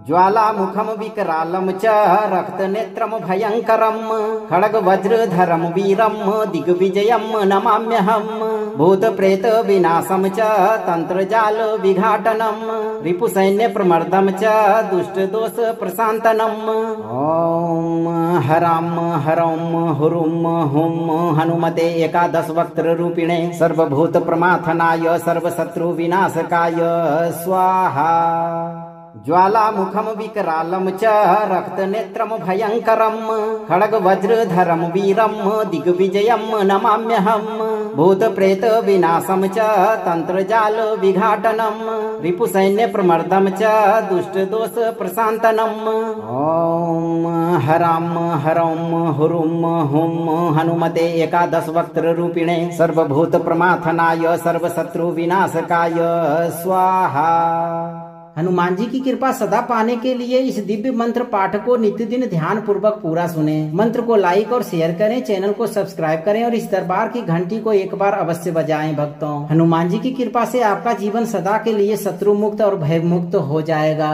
ज्वालामुखम विकरालम च रक्तनेत्रम भयंकरम खड्ग वज्रधरम वीरम दिग्विजयम नमाम्यहम भूत प्रेत विनाशम च तंत्रजाल विघाटनम रिपुसैन्य प्रमर्दम च दुष्ट दोष प्रशांतनम। ओम हराम हरम हुरुम हुम हनुमते एकादश वक्त्र रूपिणे सर्वभूत प्रमाथनाय सर्वशत्रु विनाशकाय स्वाहा। ज्वालामुखम विकरालम च रक्तनेत्रम भयंकरम खड्ग वज्रधरम वीरम दिग्विजयम नमाम्यहम भूत प्रेत विनाशम च तंत्रजाल विघाटनम रिपुसैन्य प्रमर्दम च दुष्ट दोष प्रशांतनम। ओम हराम हरम हुरुम हुम हनुमते एकादश वक्त्र रूपिणे सर्वभूत प्रमाथनाय सर्वशत्रु विनाशकाय स्वाहा। हनुमान जी की कृपा सदा पाने के लिए इस दिव्य मंत्र पाठ को नित्य दिन ध्यान पूर्वक पूरा सुने। मंत्र को लाइक और शेयर करें, चैनल को सब्सक्राइब करें और इस दरबार की घंटी को एक बार अवश्य बजाएं। भक्तों, हनुमान जी की कृपा से आपका जीवन सदा के लिए शत्रु मुक्त और भय मुक्त हो जाएगा।